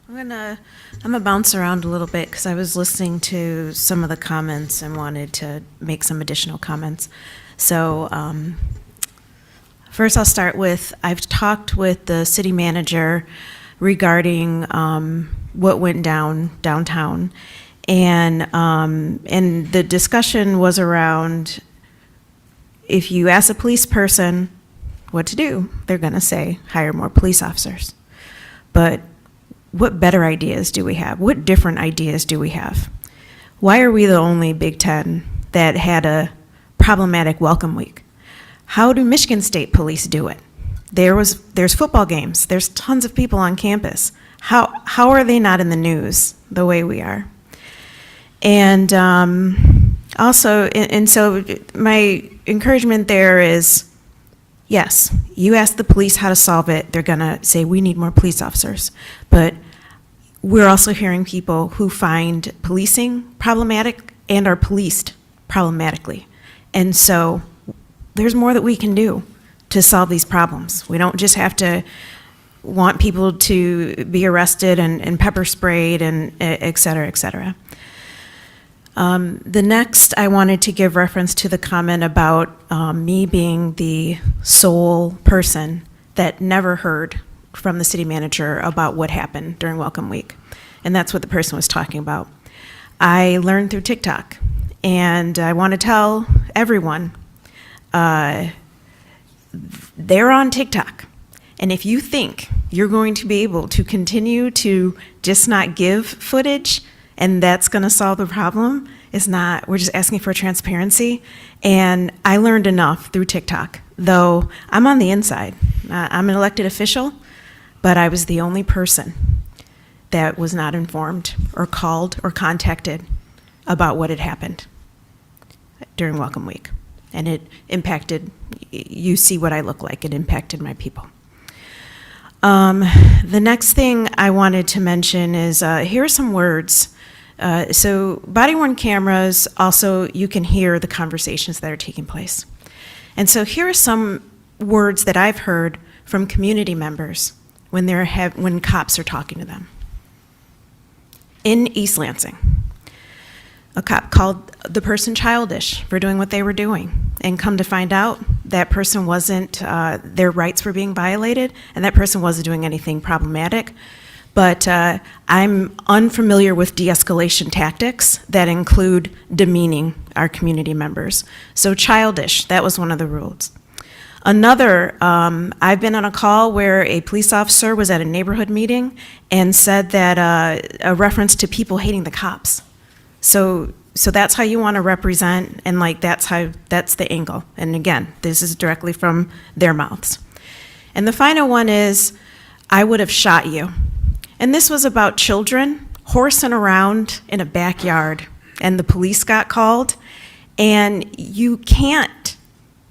gonna bounce around a little bit because I was listening to some of the comments and wanted to make some additional comments. So first I'll start with, I've talked with the city manager regarding what went downtown. And the discussion was around, if you ask a police person what to do, they're gonna say, hire more police officers. But what better ideas do we have? What different ideas do we have? Why are we the only Big Ten that had a problematic welcome week? How do Michigan State Police do it? There's football games. There's tons of people on campus. How are they not in the news the way we are? And also, and so my encouragement there is, yes, you ask the police how to solve it, they're gonna say, we need more police officers. But we're also hearing people who find policing problematic and are policed problematically. And so there's more that we can do to solve these problems. We don't just have to want people to be arrested and pepper sprayed and et cetera, et cetera. The next, I wanted to give reference to the comment about me being the sole person that never heard from the city manager about what happened during Welcome Week. And that's what the person was talking about. I learned through TikTok, and I want to tell everyone, they're on TikTok. And if you think you're going to be able to continue to just not give footage and that's going to solve the problem, it's not. We're just asking for transparency. And I learned enough through TikTok, though I'm on the inside. I'm an elected official, but I was the only person that was not informed or called or contacted about what had happened during Welcome Week. And it impacted, you see what I look like, it impacted my people. The next thing I wanted to mention is, here are some words. So body-worn cameras, also you can hear the conversations that are taking place. And so here are some words that I've heard from community members when cops are talking to them. In East Lansing, a cop called the person childish for doing what they were doing, and come to find out that person wasn't, their rights were being violated, and that person wasn't doing anything problematic. But I'm unfamiliar with de-escalation tactics that include demeaning our community members. So childish, that was one of the rules. Another, I've been on a call where a police officer was at a neighborhood meeting and said that a reference to people hating the cops. So that's how you want to represent, and like that's the angle. And again, this is directly from their mouths. And the final one is, I would have shot you. And this was about children horsing around in a backyard, and the police got called, and you can't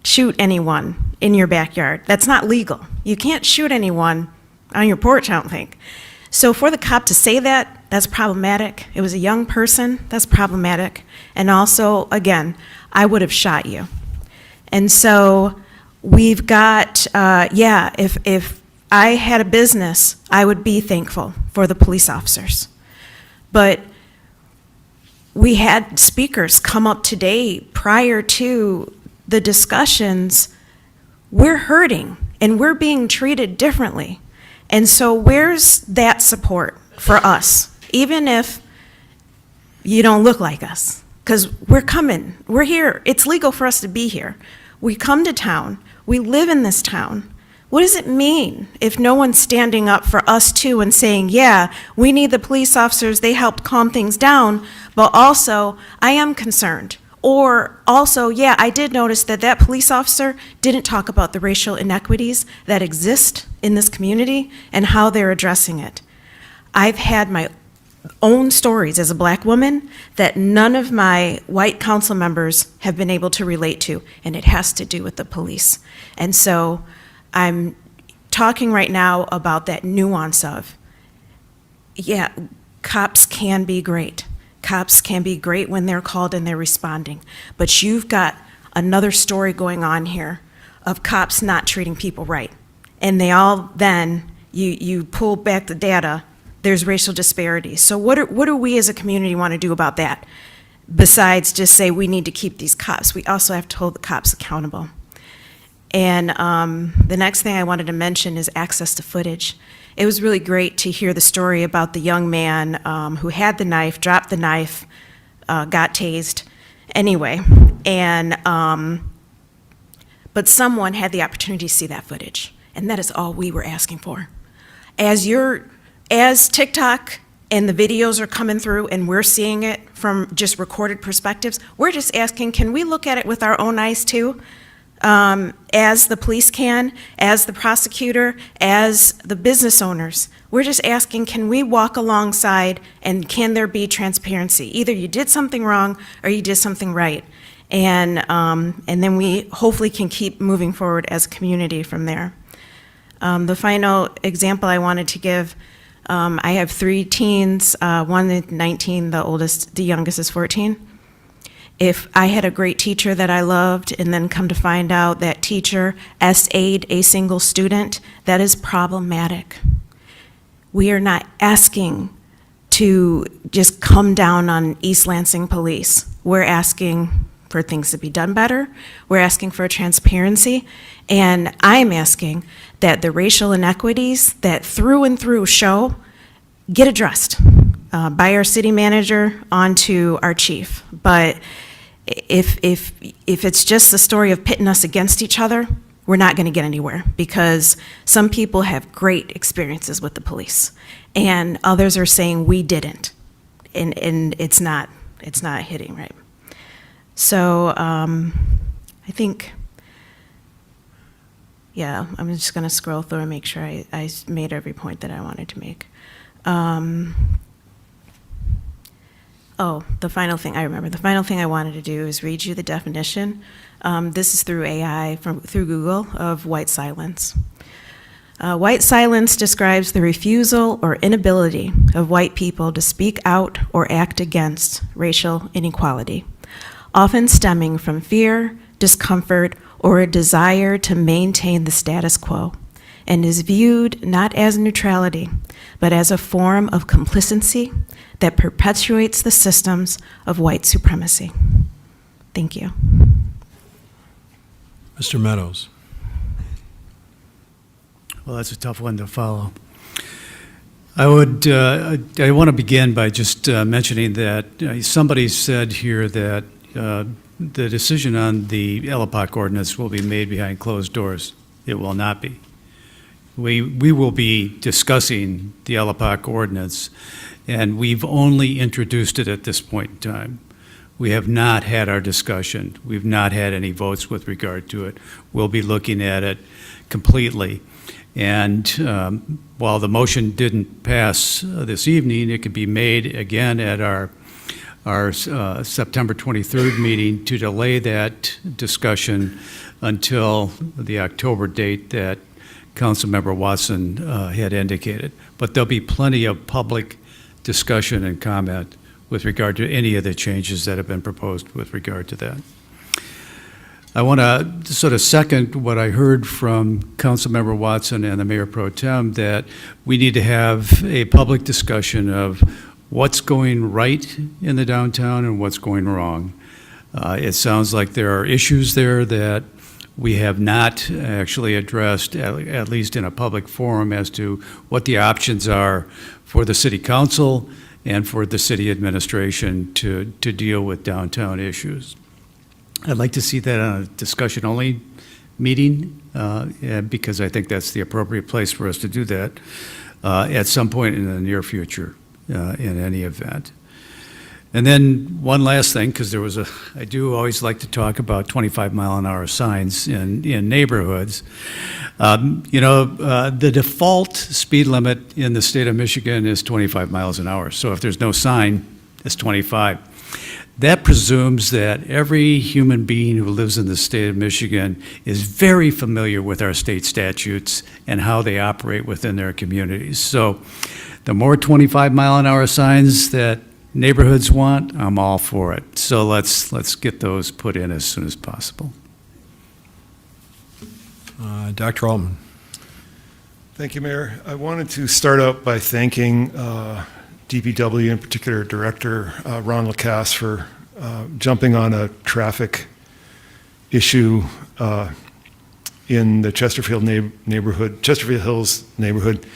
shoot anyone in your backyard. That's not legal. You can't shoot anyone on your porch, I don't think. So for the cop to say that, that's problematic. It was a young person, that's problematic. And also, again, I would have shot you. And so we've got, if I had a business, I would be thankful for the police officers. But we had speakers come up today prior to the discussions. We're hurting and we're being treated differently. And so where's that support for us? Even if you don't look like us, because we're coming, we're here. It's legal for us to be here. We come to town, we live in this town. What does it mean if no one's standing up for us too and saying, yeah, we need the police officers, they helped calm things down, but also I am concerned. Or also, yeah, I did notice that that police officer didn't talk about the racial inequities that exist in this community and how they're addressing it. I've had my own stories as a black woman that none of my white council members have been able to relate to, and it has to do with the police. And so I'm talking right now about that nuance of, yeah, cops can be great. Cops can be great when they're called and they're responding, but you've got another story going on here of cops not treating people right. And they all then, you pull back the data, there's racial disparities. So what do we as a community want to do about that? Besides just say we need to keep these cops, we also have to hold the cops accountable. And the next thing I wanted to mention is access to footage. It was really great to hear the story about the young man who had the knife, dropped the knife, got tased anyway. And, but someone had the opportunity to see that footage. And that is all we were asking for. As TikTok and the videos are coming through and we're seeing it from just recorded perspectives, we're just asking, can we look at it with our own eyes too? As the police can, as the prosecutor, as the business owners. We're just asking, can we walk alongside and can there be transparency? Either you did something wrong or you did something right. And then we hopefully can keep moving forward as a community from there. The final example I wanted to give, I have 3 teens, one is 19, the youngest is 14. If I had a great teacher that I loved and then come to find out that teacher SA'd a single student, that is problematic. We are not asking to just come down on East Lansing Police. We're asking for things to be done better. We're asking for transparency. And I'm asking that the racial inequities that through and through show get addressed by our city manager onto our chief. But if it's just the story of pitting us against each other, we're not going to get anywhere, because some people have great experiences with the police and others are saying we didn't, and it's not hitting right. So I think, yeah, I'm just going to scroll through and make sure I made every point that I wanted to make. Oh, the final thing I remember. The final thing I wanted to do is read you the definition. This is through AI, through Google, of white silence. White silence describes the refusal or inability of white people to speak out or act against racial inequality, often stemming from fear, discomfort, or a desire to maintain the status quo, and is viewed not as neutrality, but as a form of complicity that perpetuates the systems of white supremacy. Thank you. Mr. Meadows. Well, that's a tough one to follow. I want to begin by just mentioning that somebody said here that the decision on the LPOC ordinance will be made behind closed doors. It will not be. We will be discussing the LPOC ordinance, and we've only introduced it at this point in time. We have not had our discussion. We've not had any votes with regard to it. We'll be looking at it completely. And while the motion didn't pass this evening, it could be made again at our September 23rd meeting to delay that discussion until the October date that Councilmember Watson had indicated. But there'll be plenty of public discussion and comment with regard to any of the changes that have been proposed with regard to that. I want to sort of second what I heard from Councilmember Watson and the Mayor Pro Tem, that we need to have a public discussion of what's going right in the downtown and what's going wrong. It sounds like there are issues there that we have not actually addressed, at least in a public forum, as to what the options are for the city council and for the city administration to deal with downtown issues. I'd like to see that on a discussion-only meeting, because I think that's the appropriate place for us to do that at some point in the near future, in any event. And then one last thing, because I do always like to talk about 25-mile-an-hour signs in neighborhoods. The default speed limit in the state of Michigan is 25 miles an hour. So if there's no sign, it's 25. That presumes that every human being who lives in the state of Michigan is very familiar with our state statutes and how they operate within their communities. So the more 25-mile-an-hour signs that neighborhoods want, I'm all for it. So let's get those put in as soon as possible. Dr. Altman. Thank you, Mayor. I wanted to start out by thanking DPW, in particular Director Ron Lacasse, for jumping on a traffic issue in the Chesterfield neighborhood, Chesterfield Hills neighborhood.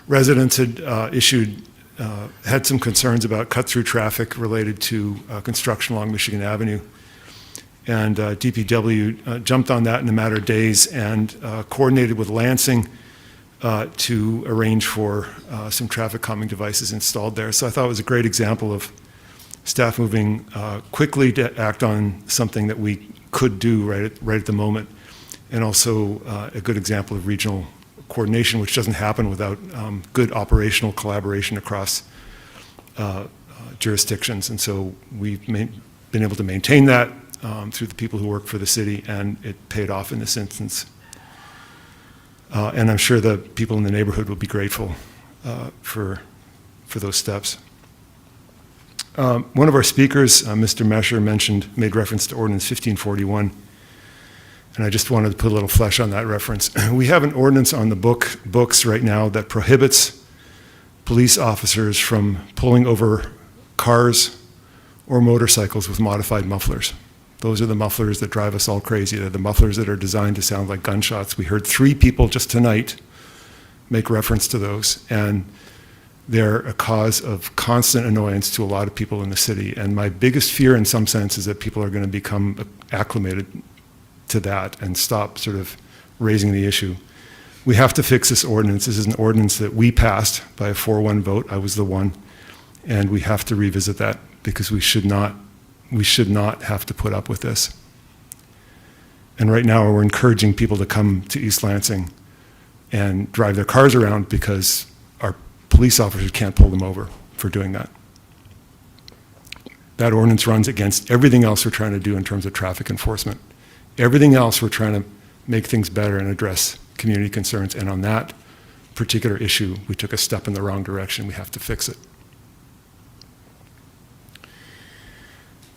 Residents had had some concerns about cut-through traffic related to construction along Michigan Avenue. And DPW jumped on that in a matter of days and coordinated with Lansing to arrange for some traffic calming devices installed there. So I thought it was a great example of staff moving quickly to act on something that we could do right at the moment, and also a good example of regional coordination, which doesn't happen without good operational collaboration across jurisdictions. And so we've been able to maintain that through the people who work for the city, and it paid off in this instance. And I'm sure the people in the neighborhood will be grateful for those steps. One of our speakers, Mr. Mesher, made reference to Ordinance 1541, and I just wanted to put a little flesh on that reference. We have an ordinance on the books right now that prohibits police officers from pulling over cars or motorcycles with modified mufflers. Those are the mufflers that drive us all crazy. They're the mufflers that are designed to sound like gunshots. We heard 3 people just tonight make reference to those, and they're a cause of constant annoyance to a lot of people in the city. And my biggest fear in some sense is that people are going to become acclimated to that and stop sort of raising the issue. We have to fix this ordinance. This is an ordinance that we passed by a 4-1 vote. I was the one. And we have to revisit that because we should not have to put up with this. And right now we're encouraging people to come to East Lansing and drive their cars around because our police officers can't pull them over for doing that. That ordinance runs against everything else we're trying to do in terms of traffic enforcement. Everything else we're trying to make things better and address community concerns. And on that particular issue, we took a step in the wrong direction. We have to fix it.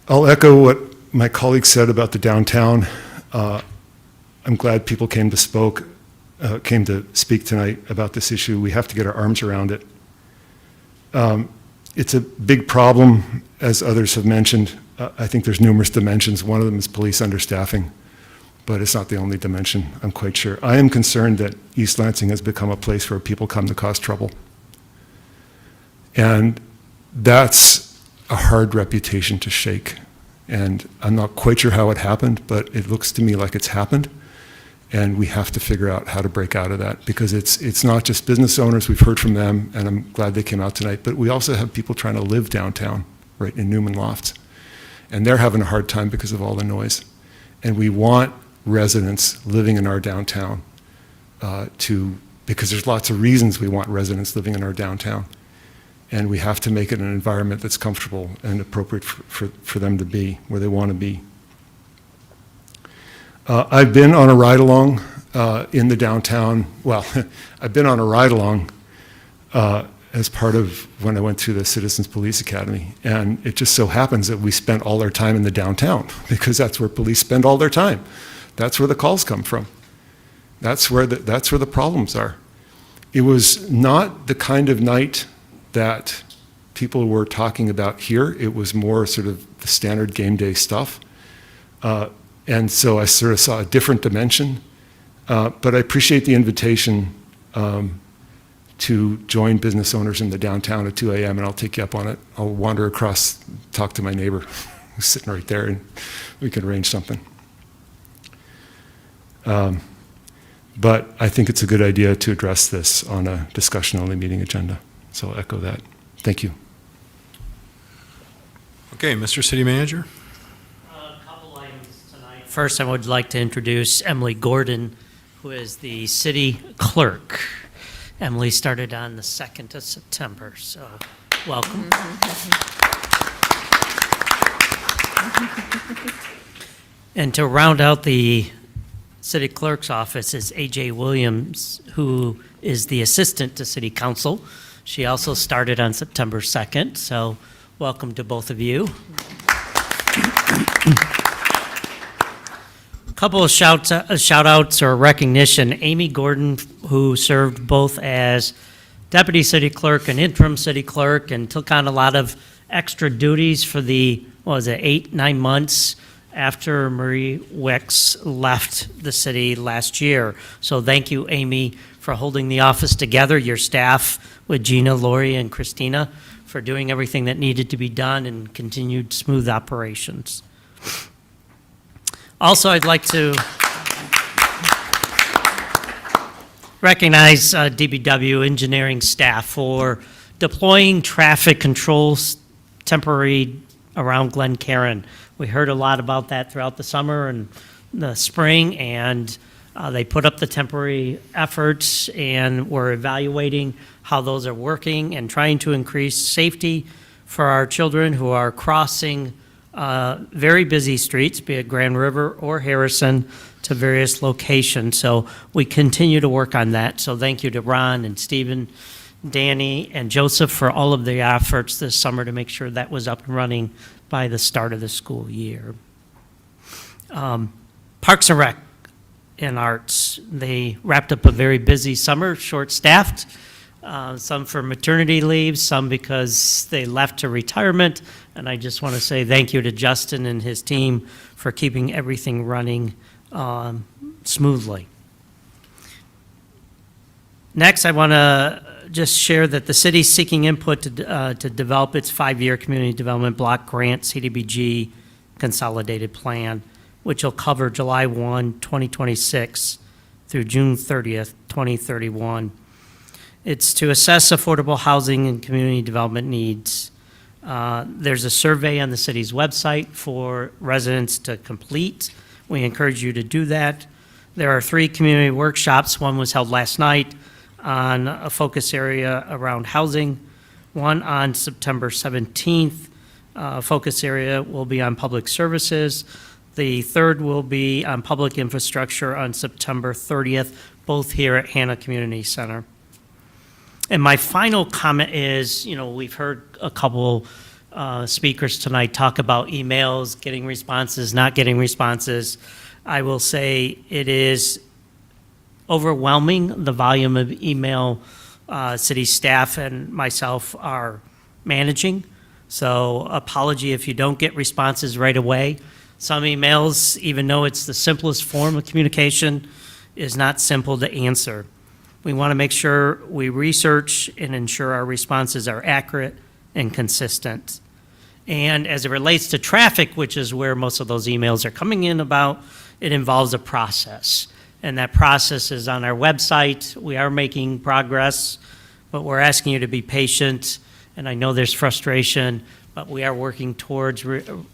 I'll echo what my colleague said about the downtown. I'm glad people came to speak tonight about this issue. We have to get our arms around it. It's a big problem, as others have mentioned. I think there's numerous dimensions. One of them is police understaffing, but it's not the only dimension, I'm quite sure. I am concerned that East Lansing has become a place where people come to cause trouble. And that's a hard reputation to shake. And I'm not quite sure how it happened, but it looks to me like it's happened. And we have to figure out how to break out of that, because it's not just business owners. We've heard from them, and I'm glad they came out tonight, but we also have people trying to live downtown, right in Newman Lofts. And they're having a hard time because of all the noise. And we want residents living in our downtown because there's lots of reasons we want residents living in our downtown. And we have to make it an environment that's comfortable and appropriate for them to be where they want to be. I've been on a ride-along in the downtown. Well, I've been on a ride-along as part of when I went through the Citizens Police Academy. And it just so happens that we spent all our time in the downtown because that's where police spend all their time. That's where the calls come from. That's where the problems are. It was not the kind of night that people were talking about here. It was more sort of the standard game day stuff. And so I sort of saw a different dimension. But I appreciate the invitation to join business owners in the downtown at 2 a.m., and I'll take you up on it. I'll wander across, talk to my neighbor who's sitting right there, and we can arrange something. But I think it's a good idea to address this on a discussion-only meeting agenda. So I'll echo that. Thank you. Okay, Mr. City Manager. A couple items tonight. First, I would like to introduce Emily Gordon, who is the city clerk. Emily started on the 2nd of September, so welcome. And to round out the city clerk's office is A.J. Williams, who is the assistant to city council. She also started on September 2nd, so welcome to both of you. A couple of shout outs or recognition. Amy Gordon, who served both as deputy city clerk and interim city clerk and took on a lot of extra duties for the, 8-9 months after Marie Wicks left the city last year. So thank you, Amy, for holding the office together, your staff with Gina, Lori, and Christina for doing everything that needed to be done and continued smooth operations. Also, I'd like to recognize DBW engineering staff for deploying traffic controls temporary around Glen Caron. We heard a lot about that throughout the summer and the spring, and they put up the temporary efforts, and we're evaluating how those are working and trying to increase safety for our children who are crossing very busy streets, be it Grand River or Harrison, to various locations. So we continue to work on that. So thank you to Ron and Stephen, Danny, and Joseph for all of the efforts this summer to make sure that was up and running by the start of the school year. Parks and Rec and Arts, they wrapped up a very busy summer, short-staffed, some for maternity leave, some because they left to retirement. And I just want to say thank you to Justin and his team for keeping everything running smoothly. Next, I want to just share that the city's seeking input to develop its 5-year community development block grant CDBG consolidated plan, which will cover July 1, 2026 through June 30th, 2031. It's to assess affordable housing and community development needs. There's a survey on the city's website for residents to complete. We encourage you to do that. There are 3 community workshops. One was held last night on a focus area around housing. One on September 17th. Focus area will be on public services. The third will be on public infrastructure on September 30th, both here at Hannah Community Center. And my final comment is, we've heard a couple speakers tonight talk about emails, getting responses, not getting responses. I will say it is overwhelming, the volume of email city staff and myself are managing. So apology if you don't get responses right away. Some emails, even though it's the simplest form of communication, is not simple to answer. We want to make sure we research and ensure our responses are accurate and consistent. And as it relates to traffic, which is where most of those emails are coming in about, it involves a process. And that process is on our website. We are making progress, but we're asking you to be patient. And I know there's frustration, but we are working towards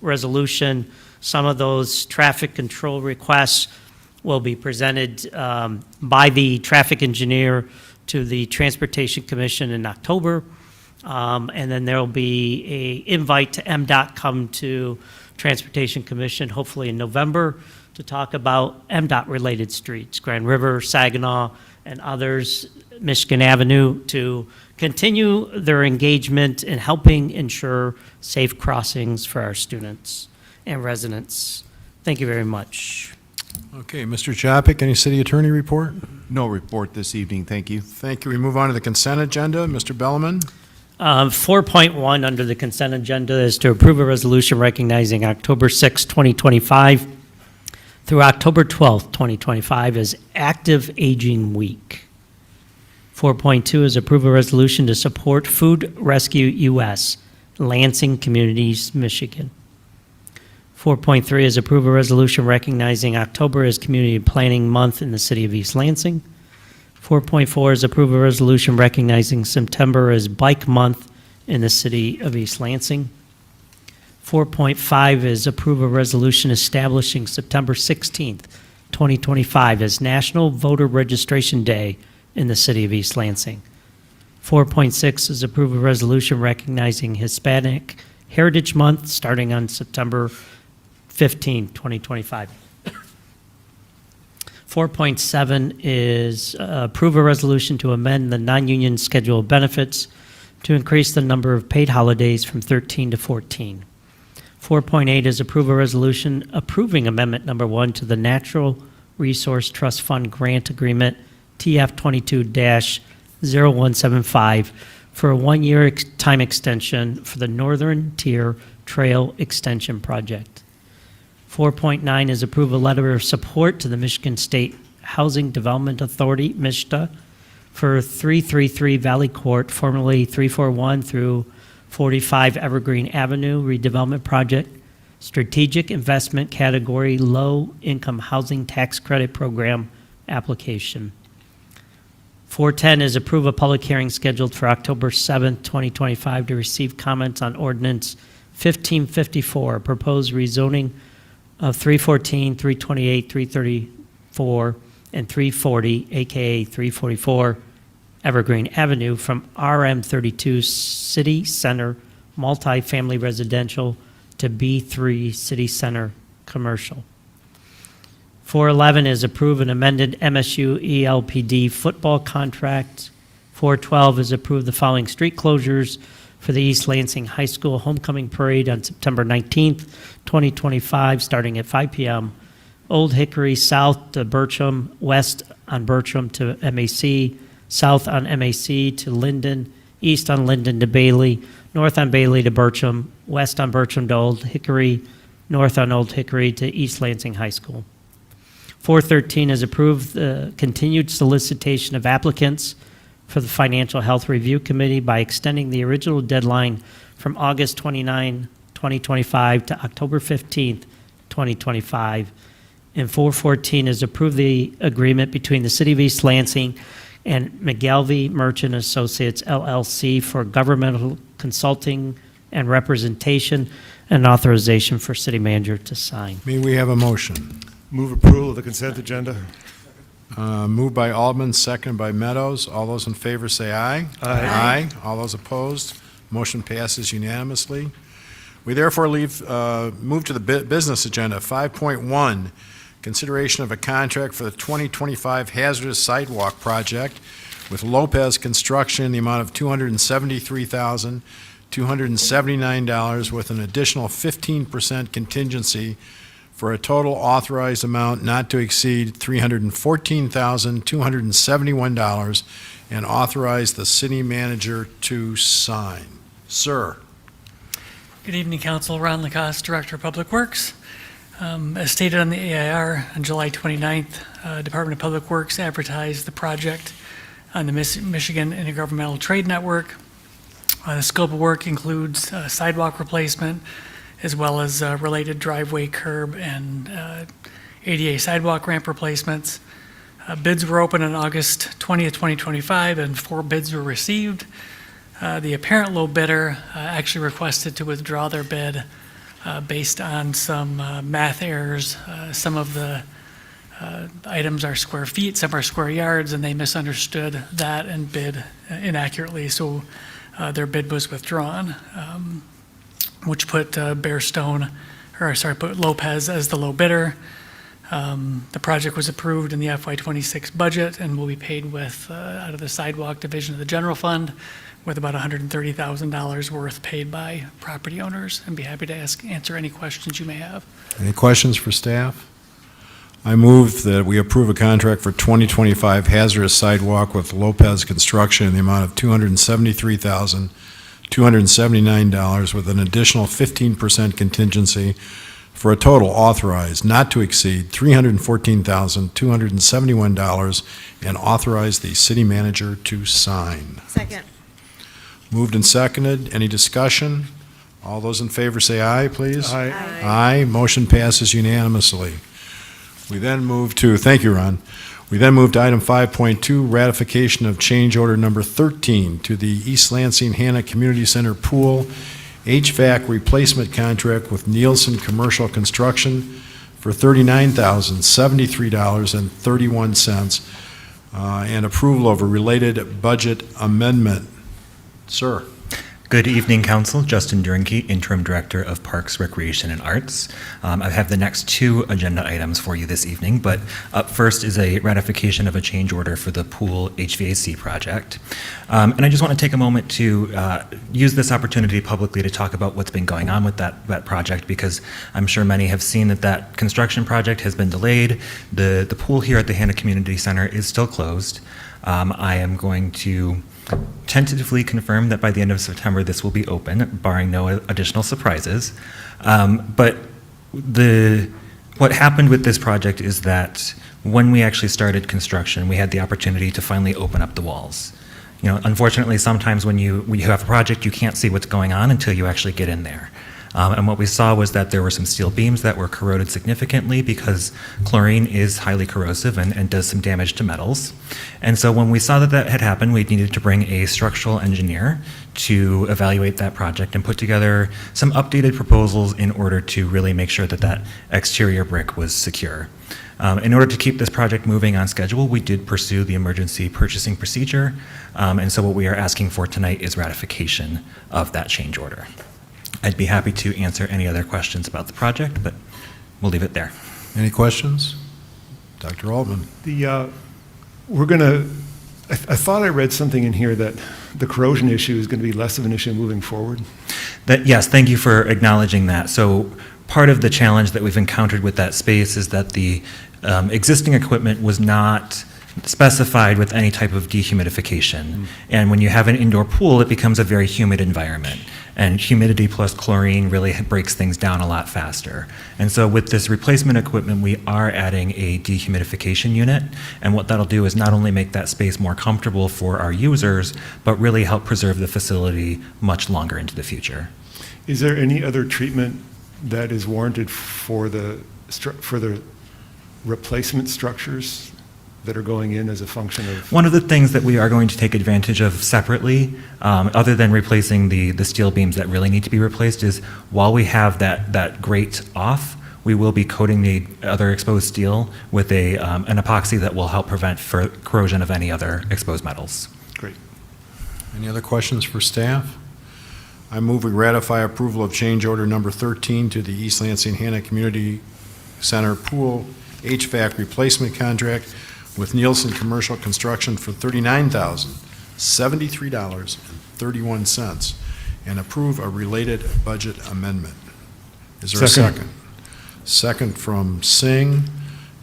resolution. Some of those traffic control requests will be presented by the traffic engineer to the Transportation Commission in October. And then there will be an invite to MDOT come to Transportation Commission, hopefully in November, to talk about MDOT-related streets, Grand River, Saginaw, and others, Michigan Avenue, to continue their engagement in helping ensure safe crossings for our students and residents. Thank you very much. Okay, Mr. Jopik, any city attorney report? No report this evening, thank you. Thank you. We move on to the consent agenda. Mr. Bellman? 4.1 under the consent agenda is to approve a resolution recognizing October 6, 2025 through October 12, 2025 as Active Aging Week. 4.2 is approve a resolution to support Food Rescue US, Lansing Communities, Michigan. 4.3 is approve a resolution recognizing October as Community Planning Month in the city of East Lansing. 4.4 is approve a resolution recognizing September as Bike Month in the city of East Lansing. 4.5 is approve a resolution establishing September 16th, 2025 as National Voter Registration Day in the city of East Lansing. 4.6 is approve a resolution recognizing Hispanic Heritage Month starting on September 15, 2025. 4.7 is approve a resolution to amend the non-union schedule of benefits to increase the number of paid holidays from 13 to 14. 4.8 is approve a resolution approving Amendment Number 1 to the Natural Resource Trust Fund Grant Agreement TF 22-0175 for a one-year time extension for the Northern Tier Trail Extension Project. 4.9 is approve a letter of support to the Michigan State Housing Development Authority, MSHDA, for 333 Valley Court, formerly 341 through 45 Evergreen Avenue redevelopment project, strategic investment category, low-income housing tax credit program application. 410 is approve a public hearing scheduled for October 7th, 2025 to receive comments on ordinance 1554, proposed rezoning of 314, 328, 334, and 340, aka 344 Evergreen Avenue from RM32 City Center Multifamily Residential to B3 City Center Commercial. 411 is approve an amended MSU ELPD football contract. 412 is approve the following street closures for the East Lansing High School Homecoming Parade on September 19th, 2025, starting at 5 p.m. Old Hickory south to Bertram, west on Bertram to MAC, south on MAC to Linden, east on Linden to Bailey, north on Bailey to Bertram, west on Bertram to Old Hickory, north on Old Hickory to East Lansing High School. 413 is approve the continued solicitation of applicants for the Financial Health Review Committee by extending the original deadline from August 29, 2025 to October 15th, 2025. And 414 is approve the agreement between the City of East Lansing and McGalvey Merchant Associates LLC for governmental consulting and representation and authorization for city manager to sign. May we have a motion? Move approval of the consent agenda. Moved by Alderman, seconded by Meadows. All those in favor say aye. Aye. All those opposed, motion passes unanimously. We therefore move to the business agenda. 5.1, consideration of a contract for the 2025 hazardous sidewalk project with Lopez Construction in the amount of $273,279 with an additional 15% contingency for a total authorized amount not to exceed $314,271 and authorize the city manager to sign. Sir. Good evening, Council. Ron Lacoste, Director of Public Works. As stated on the AIR on July 29th, Department of Public Works advertised the project on the Michigan Intergovernmental Trade Network. The scope of work includes sidewalk replacement, as well as related driveway, curb, and ADA sidewalk ramp replacements. Bids were open on August 20th, 2025, and 4 bids were received. The apparent low bidder actually requested to withdraw their bid based on some math errors. Some of the items are square feet, some are square yards, and they misunderstood that and bid inaccurately, so their bid was withdrawn. Which put put Lopez as the low bidder. The project was approved in the FY26 budget and will be paid with out of the sidewalk division of the general fund, with about $130,000 worth paid by property owners. And be happy to answer any questions you may have. Any questions for staff? I move that we approve a contract for 2025 hazardous sidewalk with Lopez Construction in the amount of $273,279 with an additional 15% contingency for a total authorized not to exceed $314,271 and authorize the city manager to sign. Second. Moved and seconded. Any discussion? All those in favor say aye, please. Aye. Aye. Motion passes unanimously. We then move to, thank you, Ron. We then move to item 5.2, ratification of change order number 13 to the East Lansing Hannah Community Center Pool HVAC replacement contract with Nielsen Commercial Construction for $39,073.31 and approval of a related budget amendment. Sir. Good evening, Council. Justin Durenke, Interim Director of Parks, Recreation, and Arts. I have the next two agenda items for you this evening, but up first is a ratification of a change order for the pool HVAC project. And I just want to take a moment to use this opportunity publicly to talk about what's been going on with that project, because I'm sure many have seen that construction project has been delayed. The pool here at the Hannah Community Center is still closed. I am going to tentatively confirm that by the end of September this will be open, barring no additional surprises. But what happened with this project is that when we actually started construction, we had the opportunity to finally open up the walls. You know, unfortunately, sometimes when you have a project, you can't see what's going on until you actually get in there. And what we saw was that there were some steel beams that were corroded significantly because chlorine is highly corrosive and does some damage to metals. And so when we saw that had happened, we needed to bring a structural engineer to evaluate that project and put together some updated proposals in order to really make sure that exterior brick was secure. In order to keep this project moving on schedule, we did pursue the emergency purchasing procedure. And so what we are asking for tonight is ratification of that change order. I'd be happy to answer any other questions about the project, but we'll leave it there. Any questions? Dr. Altman. I thought I read something in here that the corrosion issue is going to be less of an issue moving forward. Yes, thank you for acknowledging that. So part of the challenge that we've encountered with that space is that the existing equipment was not specified with any type of dehumidification. And when you have an indoor pool, it becomes a very humid environment. And humidity plus chlorine really breaks things down a lot faster. And so with this replacement equipment, we are adding a dehumidification unit. And what that'll do is not only make that space more comfortable for our users, but really help preserve the facility much longer into the future. Is there any other treatment that is warranted for the replacement structures that are going in as a function of? One of the things that we are going to take advantage of separately, other than replacing the steel beams that really need to be replaced, is while we have that grate off, we will be coating the other exposed steel with an epoxy that will help prevent corrosion of any other exposed metals. Great. Any other questions for staff? I move we ratify approval of change order number 13 to the East Lansing Hannah Community Center Pool HVAC replacement contract with Nielsen Commercial Construction for $39,073.31 and approve a related budget amendment. Is there a second? Second from Singh.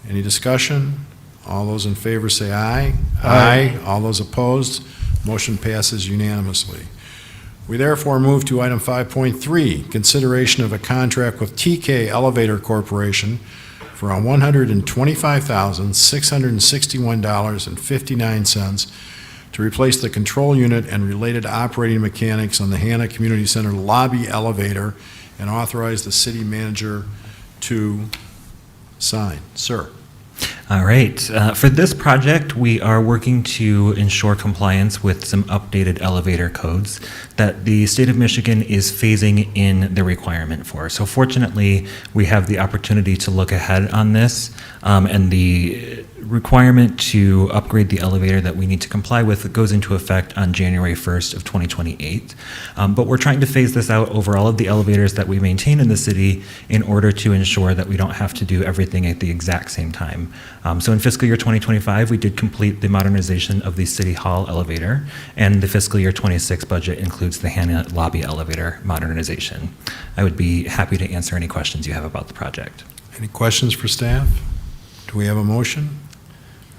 Any discussion? All those in favor say aye. Aye. All those opposed? Motion passes unanimously. We therefore move to item 5.3, consideration of a contract with TK Elevator Corporation for $125,661.59 to replace the control unit and related operating mechanics on the Hannah Community Center lobby elevator and authorize the city manager to sign. Sir. All right. For this project, we are working to ensure compliance with some updated elevator codes that the state of Michigan is phasing in the requirement for. So fortunately, we have the opportunity to look ahead on this, and the requirement to upgrade the elevator that we need to comply with goes into effect on January 1st of 2028. But we're trying to phase this out over all of the elevators that we maintain in the city in order to ensure that we don't have to do everything at the exact same time. So in fiscal year 2025, we did complete the modernization of the City Hall elevator, and the fiscal year 26 budget includes the Hannah lobby elevator modernization. I would be happy to answer any questions you have about the project. Any questions for staff? Do we have a motion?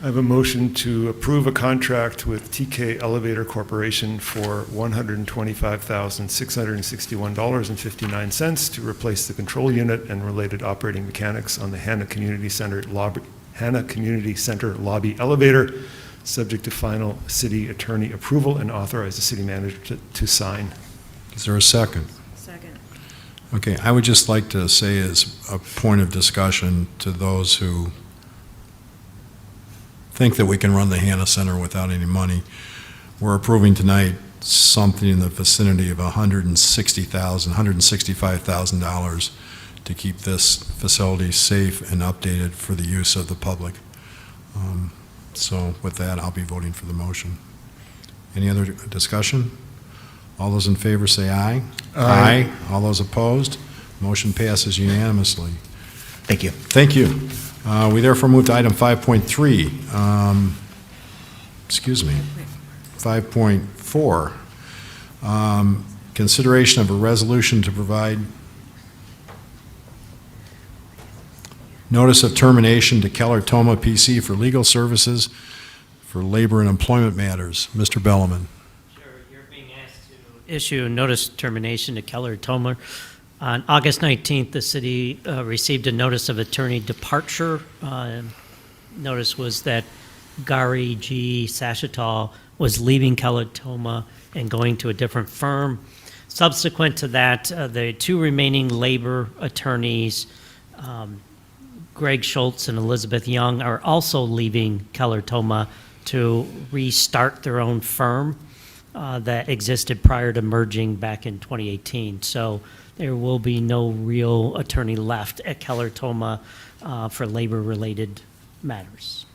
I have a motion to approve a contract with TK Elevator Corporation for $125,661.59 to replace the control unit and related operating mechanics on the Hannah Community Center lobby elevator, subject to final city attorney approval, and authorize the city manager to sign. Is there a second? Second. Okay, I would just like to say as a point of discussion to those who think that we can run the Hannah Center without any money, we're approving tonight something in the vicinity of $165,000 to keep this facility safe and updated for the use of the public. So with that, I'll be voting for the motion. Any other discussion? All those in favor say aye. Aye. All those opposed? Motion passes unanimously. Thank you. Thank you. We therefore move to item 5.3. Excuse me, 5.4. Consideration of a resolution to provide notice of termination to Keller Toma PC for legal services for labor and employment matters. Mr. Belloman. Issue a notice of termination to Keller Tomer. On August 19th, the city received a notice of attorney departure. Notice was that Gary G. Sashatal was leaving Keller Toma and going to a different firm. Subsequent to that, the two remaining labor attorneys, Greg Schultz and Elizabeth Young, are also leaving Keller Toma to restart their own firm that existed prior to merging back in 2018. So there will be no real attorney left at Keller Toma for labor-related matters.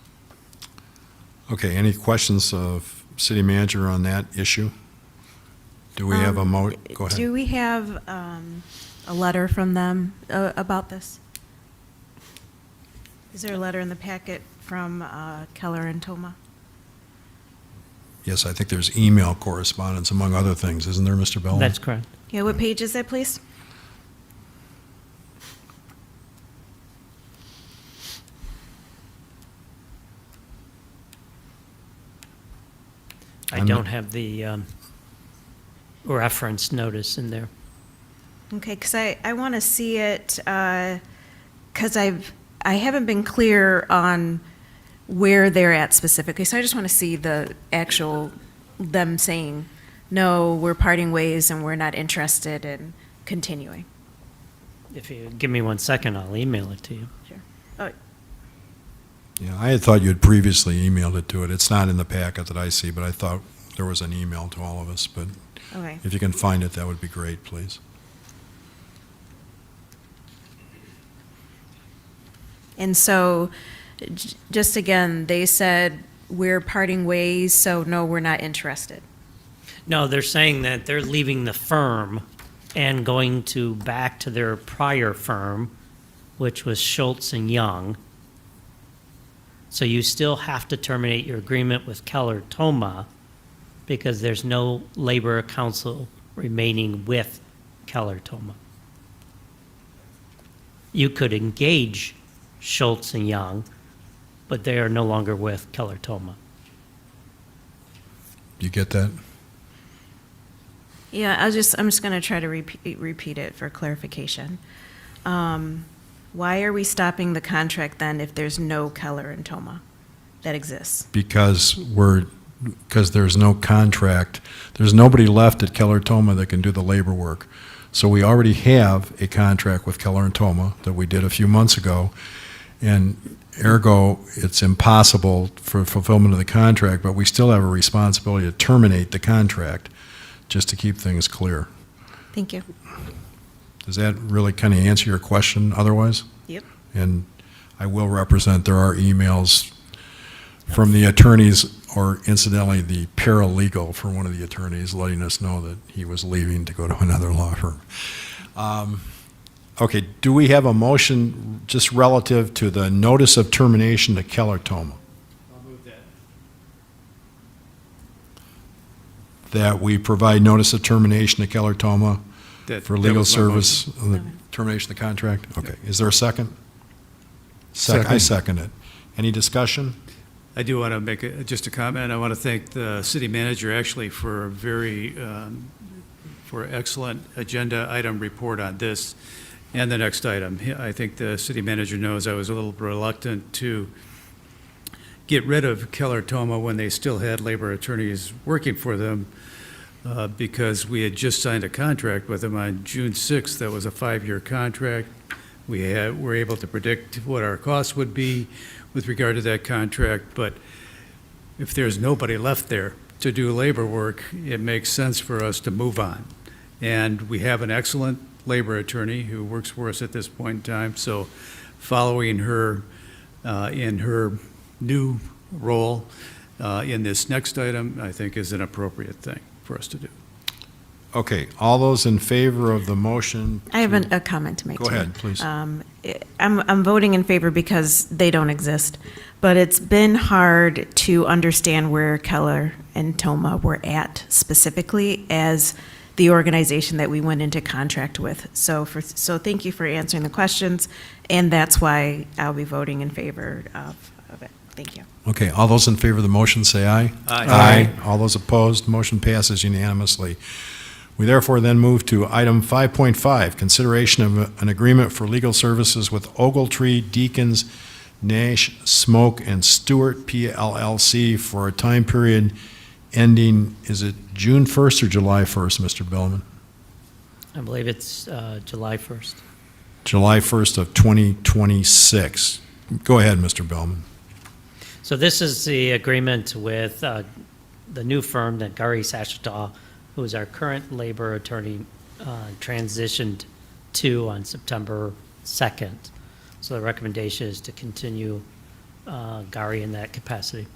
Okay, any questions of city manager on that issue? Do we have a go ahead. Do we have a letter from them about this? Is there a letter in the packet from Keller and Toma? Yes, I think there's email correspondence, among other things, isn't there, Mr. Belloman? That's correct. Yeah, what page is that, please? I don't have the reference notice in there. Okay, because I want to see it, because I haven't been clear on where they're at specifically, so I just want to see the actual, them saying, no, we're parting ways and we're not interested in continuing. If you give me 1 second, I'll email it to you. Sure. Oh, Yeah, I had thought you had previously emailed it to it. It's not in the packet that I see, but I thought there was an email to all of us. But okay. if you can find it, that would be great, please. And so, just again, they said, we're parting ways, so no, we're not interested. No, they're saying that they're leaving the firm and going back to their prior firm, which was Schultz and Young. So you still have to terminate your agreement with Keller Toma because there's no labor council remaining with Keller Toma. You could engage Schultz and Young, but they are no longer with Keller Toma. Do you get that? Yeah, I'm just going to try to repeat it for clarification. Why are we stopping the contract then if there's no Keller and Toma that exists? Because there's no contract. There's nobody left at Keller Toma that can do the labor work. So we already have a contract with Keller and Toma that we did a few months ago, and ergo, it's impossible for fulfillment of the contract, but we still have a responsibility to terminate the contract, just to keep things clear. Thank you. Does that really kind of answer your question otherwise? Yep. And I will represent, there are emails from the attorneys, or incidentally, the paralegal for one of the attorneys, letting us know that he was leaving to go to another law firm. Okay, do we have a motion just relative to the notice of termination to Keller Toma? I'll move that. That we provide notice of termination to Keller Toma for That legal was my service, the termination of the contract? Okay, is there a second? I second it. Any discussion? I do want to make just a comment. I want to thank the city manager actually for a very, for excellent agenda item report on this and the next item. I think the city manager knows I was a little reluctant to get rid of Keller Toma when they still had labor attorneys working for them because we had just signed a contract with them on June 6th. That was a 5-year contract. We were able to predict what our costs would be with regard to that contract, but if there's nobody left there to do labor work, it makes sense for us to move on. And we have an excellent labor attorney who works for us at this point in time, so following her in her new role in this next item, I think is an appropriate thing for us to do. Okay, all those in favor of the motion? I have a comment to make. Go too. ahead, please. I'm voting in favor because they don't exist, but it's been hard to understand where Keller and Toma were at specifically as the organization that we went into contract with. So thank you for answering the questions, and that's why I'll be voting in favor of it. Thank you. Okay, all those in favor of the motion, say aye. Aye. All those opposed, motion passes unanimously. We therefore then move to item 5.5, consideration of an agreement for legal services with Ogletree, Deacons, Nash, Smoke, and Stewart PLLC for a time period ending, is it June 1st or July 1st, Mr. Bellman? I believe it's July 1st. July 1st of 2026. Go ahead, Mr. Bellman. So this is the agreement with the new firm that Gary Sashita, who is our current labor attorney, transitioned to on September 2nd. So the recommendation is to continue Gary in that capacity.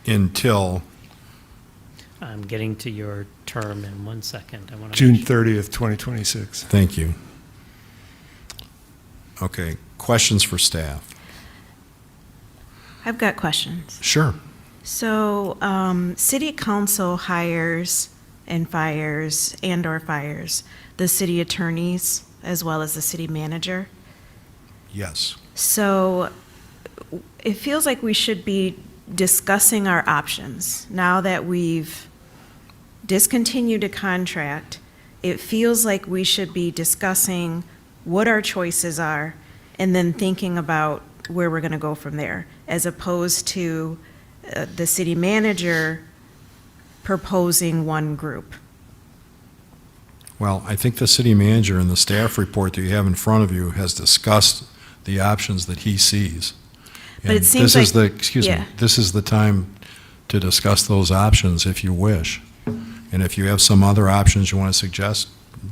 Until? I'm getting to your term in 1 second. I want to June 30th, 2026. Thank you. Okay, questions for staff? I've got questions. Sure. So, city council hires and fires and/or fires the city attorneys as well as the city manager. Yes. So, it feels like we should be discussing our options. Now that we've discontinued a contract, it feels like we should be discussing what our choices are and then thinking about where we're going to go from there, as opposed to the city manager proposing one group. Well, I think the city manager in the staff report that you have in front of you has discussed the options that he sees. But it And seems this is like- the, excuse me, yeah. this is the time to discuss those options if you wish. And if you have some other options you want to suggest,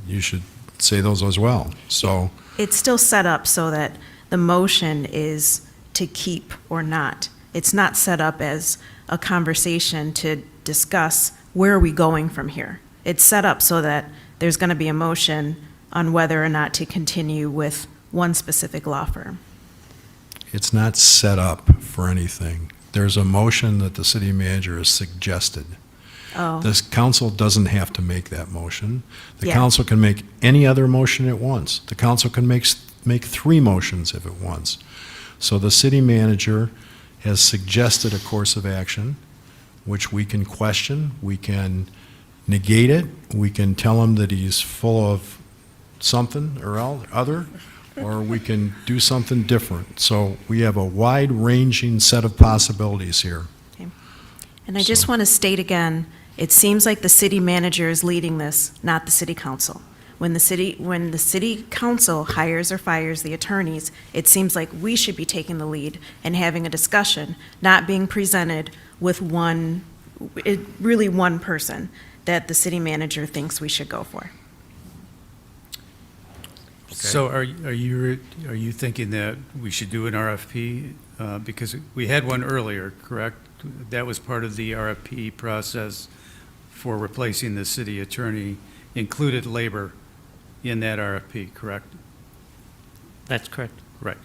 you should say those as well. So, It's still set up so that the motion is to keep or not. It's not set up as a conversation to discuss where are we going from here. It's set up so that there's going to be a motion on whether or not to continue with one specific law firm. it's not set up for anything. There's a motion that the city manager has suggested. Oh. This council doesn't have to make that motion. The Yeah. council can make any other motion it wants. The council can make 3 motions if it wants. So the city manager has suggested a course of action, which we can question, we can negate it, we can tell him that he's full of something or other, or we can do something different. So we have a wide-ranging set of possibilities here. And I just want to state again, it seems like the city manager is leading this, not the city council. When the city council hires or fires the attorneys, it seems like we should be taking the lead and having a discussion, not being presented with really one person that the city manager thinks we should go for. So are you thinking that we should do an RFP? Because we had one earlier, correct? That was part of the RFP process for replacing the city attorney, included labor in that RFP, correct? That's correct. Right.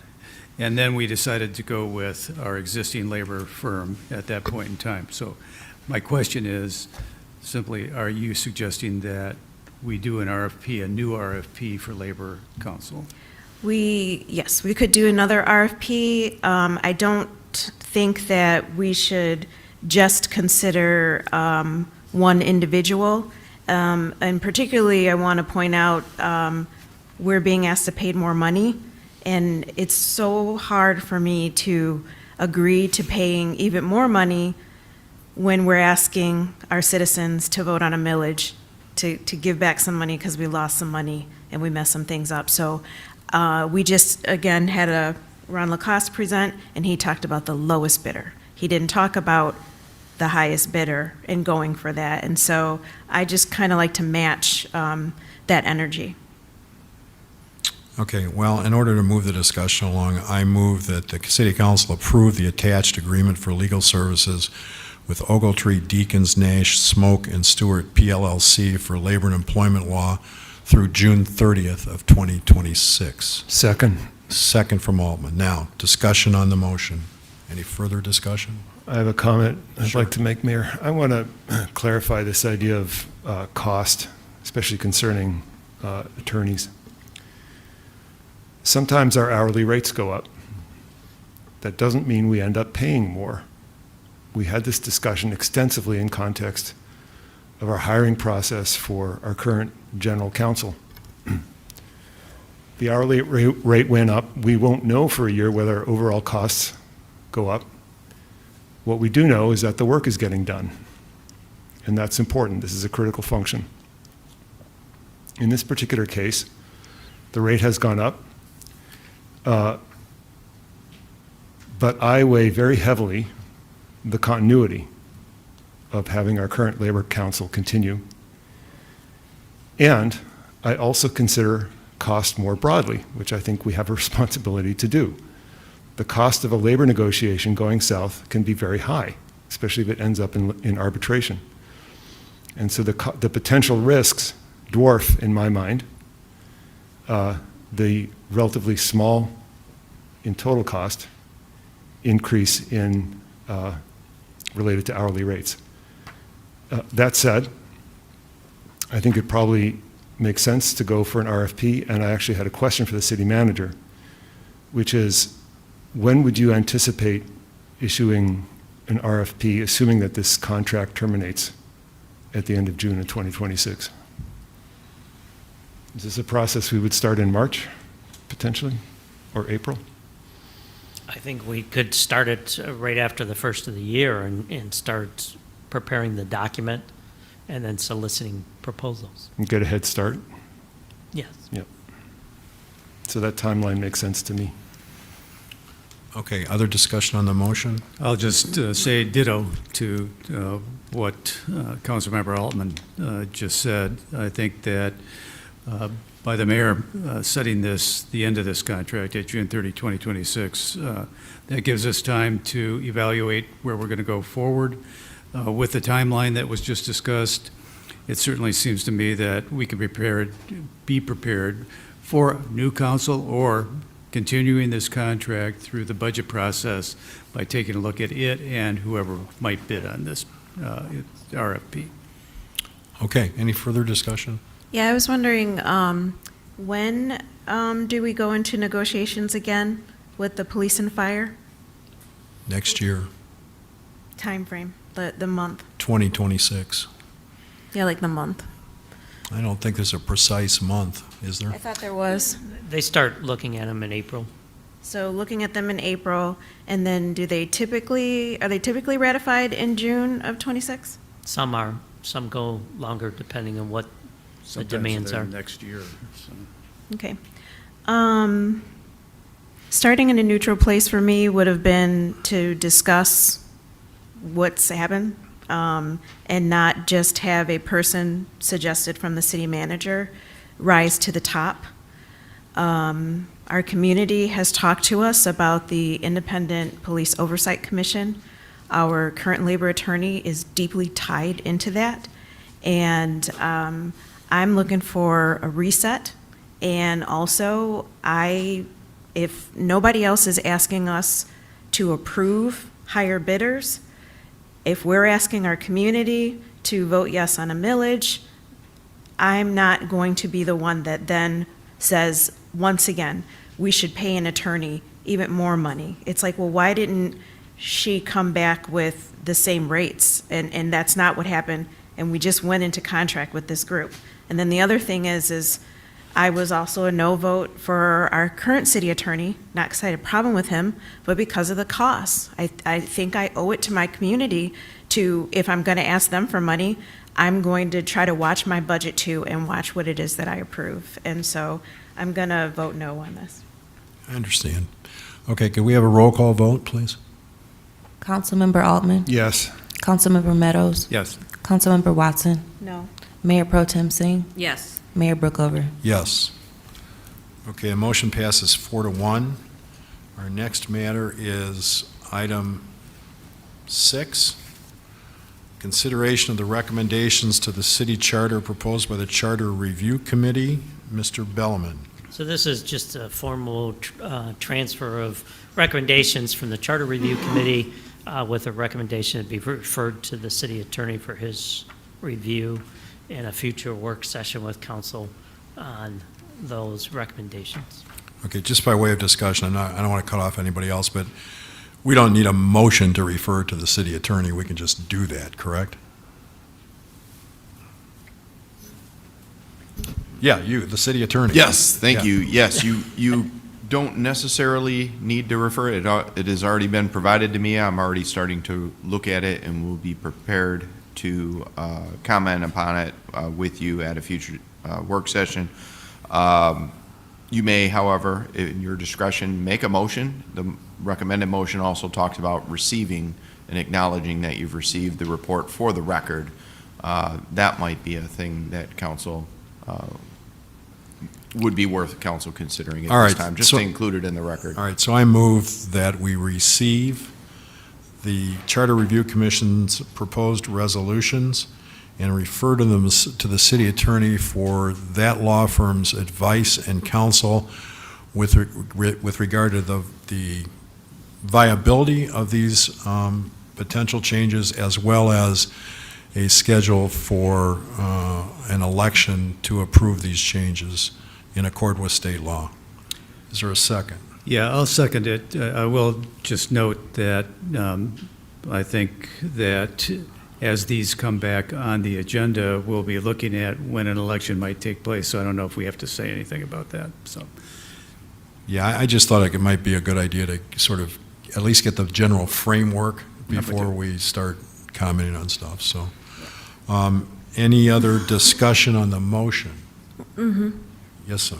And then we decided to go with our existing labor firm at that point in time. So my question is simply, are you suggesting that we do an RFP, a new RFP for Labor Council? Yes, we could do another RFP. I don't think that we should just consider one individual. And particularly, I want to point out, we're being asked to pay more money, and it's so hard for me to agree to paying even more money when we're asking our citizens to vote on a millage, to give back some money because we lost some money and we messed some things up. So we just, again, had Ron Lacoste present, and he talked about the lowest bidder. He didn't talk about the highest bidder and going for that. And so I just kind of like to match that energy. Okay, well, in order to move the discussion along, I move that the city council approve the attached agreement for legal services with Ogletree, Deacons, Nash, Smoke, and Stewart PLLC for labor and employment law through June 30th of 2026. Second. Second from Altman. Now, discussion on the motion. Any further discussion? I have a comment I'd like to make, Mayor. I want to clarify this idea of cost, especially concerning attorneys. Sometimes our hourly rates go up. That doesn't mean we end up paying more. We had this discussion extensively in context of our hiring process for our current general counsel. The hourly rate went up. We won't know for a year whether our overall costs go up. What we do know is that the work is getting done, and that's important. This is a critical function. In this particular case, the rate has gone up, but I weigh very heavily the continuity of having our current labor council continue. And I also consider cost more broadly, which I think we have a responsibility to do. The cost of a labor negotiation going south can be very high, especially if it ends up in arbitration. And so the potential risks dwarf, in my mind, the relatively small, in total cost, increase in related to hourly rates. That said, I think it probably makes sense to go for an RFP, and I actually had a question for the city manager, which is, when would you anticipate issuing an RFP, assuming that this contract terminates at the end of June of 2026? Is this a process we would start in March, potentially, or April? I think we could start it right after the first of the year and start preparing the document and then soliciting proposals. And get a head start? Yes. Yep. So that timeline makes sense to me. Okay, other discussion on the motion? I'll just say ditto to what Councilmember Altman just said. I think that by the mayor setting the end of this contract at June 30, 2026, that gives us time to evaluate where we're going to go forward. With the timeline that was just discussed, it certainly seems to me that we can be prepared for new council or continuing this contract through the budget process by taking a look at it and whoever might bid on this RFP. Okay, any further discussion? Yeah, I was wondering, when do we go into negotiations again with the police and fire? Next year, Timeframe, the month. 2026. Yeah, like the month. I don't think there's a precise month, is there? I thought there was. They start looking at them in April. So looking at them in April, and then are they typically ratified in June of 26? Some are, some go longer depending on what the demands are. Next year. So. Okay. Starting in a neutral place for me would have been to discuss what's happened, and not just have a person suggested from the city manager rise to the top. Our community has talked to us about the Independent Police Oversight Commission. Our current labor attorney is deeply tied into that, and I'm looking for a reset. And also, if nobody else is asking us to approve higher bidders, if we're asking our community to vote yes on a millage, I'm not going to be the one that then says, once again, we should pay an attorney even more money. It's like, well, why didn't she come back with the same rates? And that's not what happened, and we just went into contract with this group. And then the other thing is I was also a no vote for our current city attorney, not because I had a problem with him, but because of the costs. I think I owe it to my community to, if I'm going to ask them for money, I'm going to try to watch my budget too and watch what it is that I approve. And so I'm going to vote no on this. I understand. Okay, can we have a roll call vote, please? Councilmember Altman? Yes. Councilmember Meadows? Yes. Councilmember Watson? No. Mayor Pro Tem Singh? Yes. Mayor Brookover? Yes. Okay, the motion passes 4-1. Our next matter is item 6, Consideration of the recommendations to the city charter proposed by the Charter Review Committee. Mr. Bellman. So this is just a formal transfer of recommendations from the Charter Review Committee with a recommendation to be referred to the city attorney for his review in a future work session with council on those recommendations. Okay, just by way of discussion, I don't want to cut off anybody else, but we don't need a motion to refer to the city attorney. We can just do that, correct? Yeah, you, the city attorney. Yes, thank Yeah. you. Yes, you don't necessarily need to refer it. It has already been provided to me. I'm already starting to look at it and will be prepared to comment upon it with you at a future work session. You may, however, in your discretion, make a motion. The recommended motion also talks about receiving and acknowledging that you've received the report for the record. That might be a thing that council would be worth council considering at All this right, time, just so- to include it in the record. All right, so I move that we receive the Charter Review Commission's proposed resolutions and refer to them to the city attorney for that law firm's advice and counsel with regard to the viability of these potential changes, as well as a schedule for an election to approve these changes in accord with state law. Is there a second? Yeah, I'll second it. I will just note that I think that as these come back on the agenda, we'll be looking at when an election might take place, so I don't know if we have to say anything about that, so. Yeah, I just thought it might be a good idea to sort of at least get the general framework before we start commenting on stuff, so. Any other discussion on the motion? Mm-hmm. Yes, sir.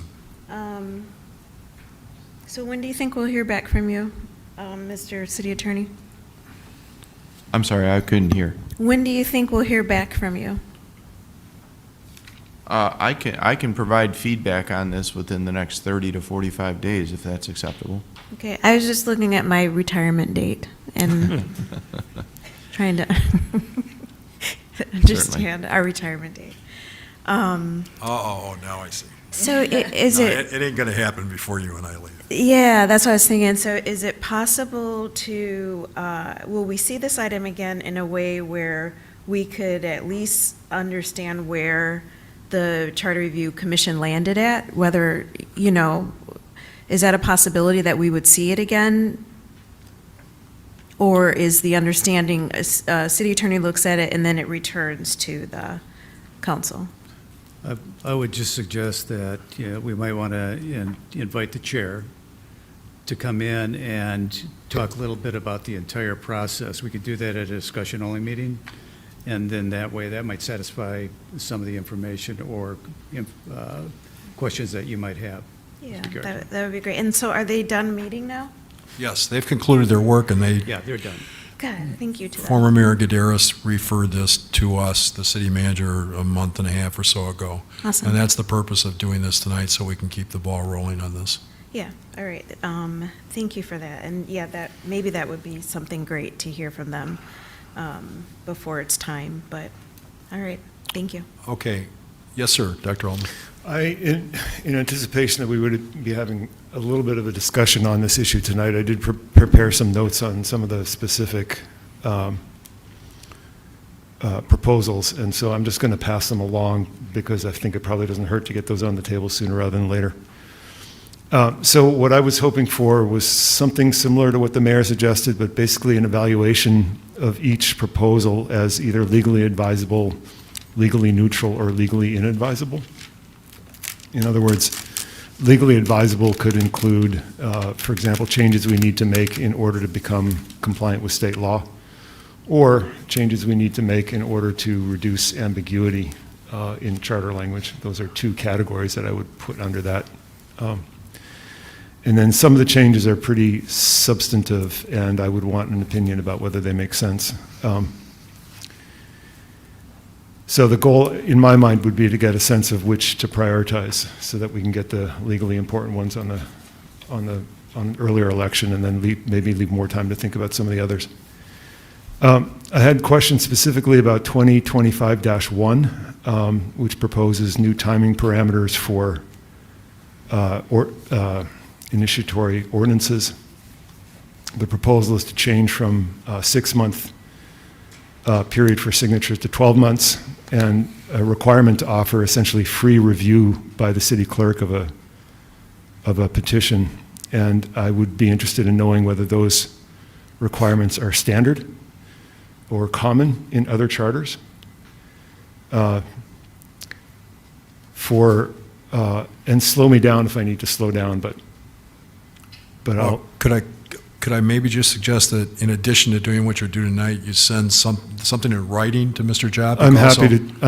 So when do you think we'll hear back from you, Mr. City Attorney? I'm sorry, I couldn't hear. When do you think we'll hear back from you? I can provide feedback on this within the next 30 to 45 days, if that's acceptable. Okay, I was just looking at my retirement date and trying to understand our retirement date. Oh, now I see. So is No, it? It ain't going to happen before you and I leave. Yeah, that's what I was thinking. So is it possible to, will we see this item again in a way where we could at least understand where the Charter Review Commission landed at? Whether, you know, is that a possibility that we would see it again? Or is the understanding, city attorney looks at it and then it returns to the council? I would just suggest that, you know, we might want to invite the chair to come in and talk a little bit about the entire process. We could do that at a discussion-only meeting, and then that way, that might satisfy some of the information or questions that you might have. Yeah, that would be great. And so are they done meeting now? Yes, they've concluded their work, and Yeah, they're done. Good, thank you to them. former Mayor Gutierrez referred this to us, the city manager, a month and a half or so ago. Awesome. And that's the purpose of doing this tonight, so we can keep the ball rolling on this. Yeah, all right. Thank you for that. And yeah, maybe that would be something great to hear from them before it's time, but, all right, thank you. Okay. Yes, sir, Dr. Altman. In anticipation that we would be having a little bit of a discussion on this issue tonight, I did prepare some notes on some of the specific proposals, and so I'm just going to pass them along because I think it probably doesn't hurt to get those on the table sooner rather than later. So what I was hoping for was something similar to what the mayor suggested, but basically an evaluation of each proposal as either legally advisable, legally neutral, or legally inadvisable. In other words, legally advisable could include, for example, changes we need to make in order to become compliant with state law, or changes we need to make in order to reduce ambiguity in charter language. Those are two categories that I would put under that. And then some of the changes are pretty substantive, and I would want an opinion about whether they make sense. So the goal, in my mind, would be to get a sense of which to prioritize, so that we can get the legally important ones on an earlier election, and then maybe leave more time to think about some of the others. I had questions specifically about 2025-1, which proposes new timing parameters for initiatory ordinances. The proposal is to change from a 6-month period for signatures to 12 months, and a requirement to offer essentially free review by the city clerk of a petition. And I would be interested in knowing whether those requirements are standard or common in other charters. And slow me down if I need to slow down, but I'll. Could I maybe just suggest that in addition to doing what you're doing tonight, you send something in writing to Mr. Jopp? I'm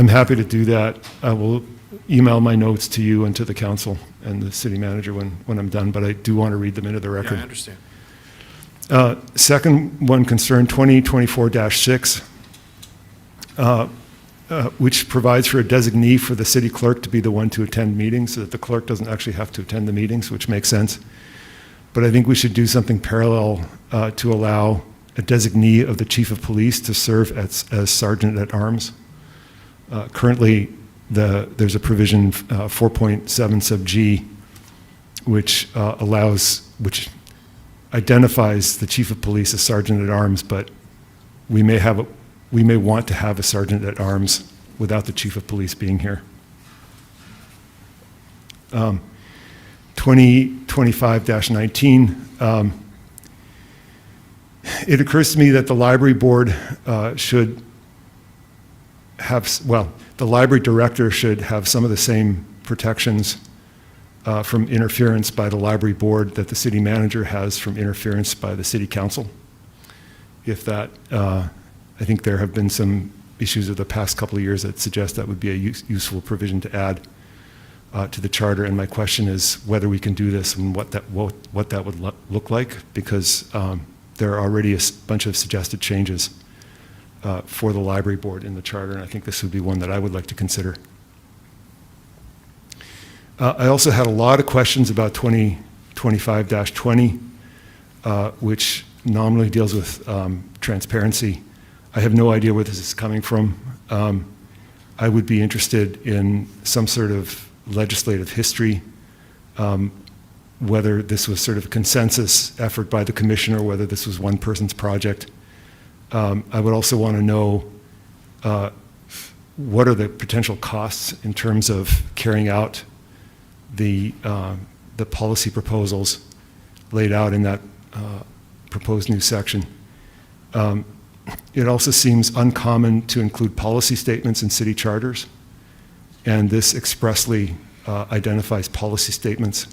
happy to do that. I will email my notes to you and to the council and the city manager when I'm done, but I do want to read them into the record. Yeah, I understand. Second one concerned 2024-6, which provides for a designee for the city clerk to be the one to attend meetings, so that the clerk doesn't actually have to attend the meetings, which makes sense. But I think we should do something parallel to allow a designee of the chief of police to serve as sergeant at arms. Currently, there's a provision 4.7 sub G, which identifies the chief of police as sergeant at arms, but we may want to have a sergeant at arms without the chief of police being here. 2025-19, it occurs to me that the library board should have, the library director should have some of the same protections from interference by the library board that the city manager has from interference by the city council. If that, I think there have been some issues of the past couple of years that suggest that would be a useful provision to add to the charter, and my question is whether we can do this and what that would look like, because there are already a bunch of suggested changes for the library board in the charter, and I think this would be one that I would like to consider. I also had a lot of questions about 2025-20, which nominally deals with transparency. I have no idea where this is coming from. I would be interested in some sort of legislative history, whether this was sort of a consensus effort by the commissioner, or whether this was one person's project. I would also want to know what are the potential costs in terms of carrying out the policy proposals laid out in that proposed new section. It also seems uncommon to include policy statements in city charters, and this expressly identifies policy statements.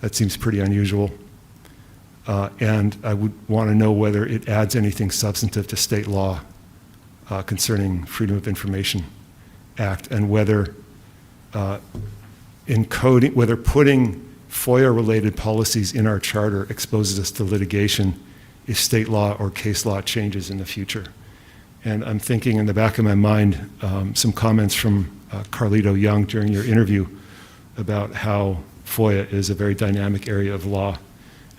That seems pretty unusual. And I would want to know whether it adds anything substantive to state law concerning Freedom of Information Act, and whether whether putting FOIA-related policies in our charter exposes us to litigation if state law or case law changes in the future. And I'm thinking in the back of my mind some comments from Carlito Young during your interview about how FOIA is a very dynamic area of law.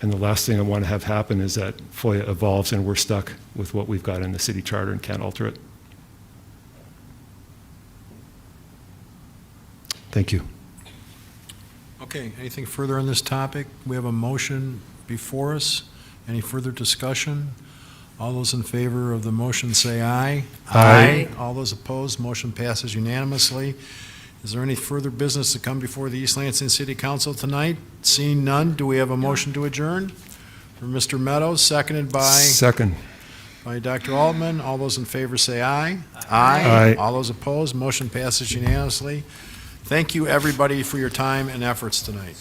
And the last thing I want to have happen is that FOIA evolves and we're stuck with what we've got in the city charter and can't alter it. Thank you. Okay, anything further on this topic? We have a motion before us. Any further discussion? All those in favor of the motion say aye. Aye. All those opposed, motion passes unanimously. Is there any further business to come before the East Lansing City Council tonight? Seeing none, do we have a motion to adjourn? From Mr. Meadows, seconded by? Second. By Dr. Altman. All those in favor say aye. Aye. All those opposed, motion passes unanimously. Thank you, everybody, for your time and efforts tonight.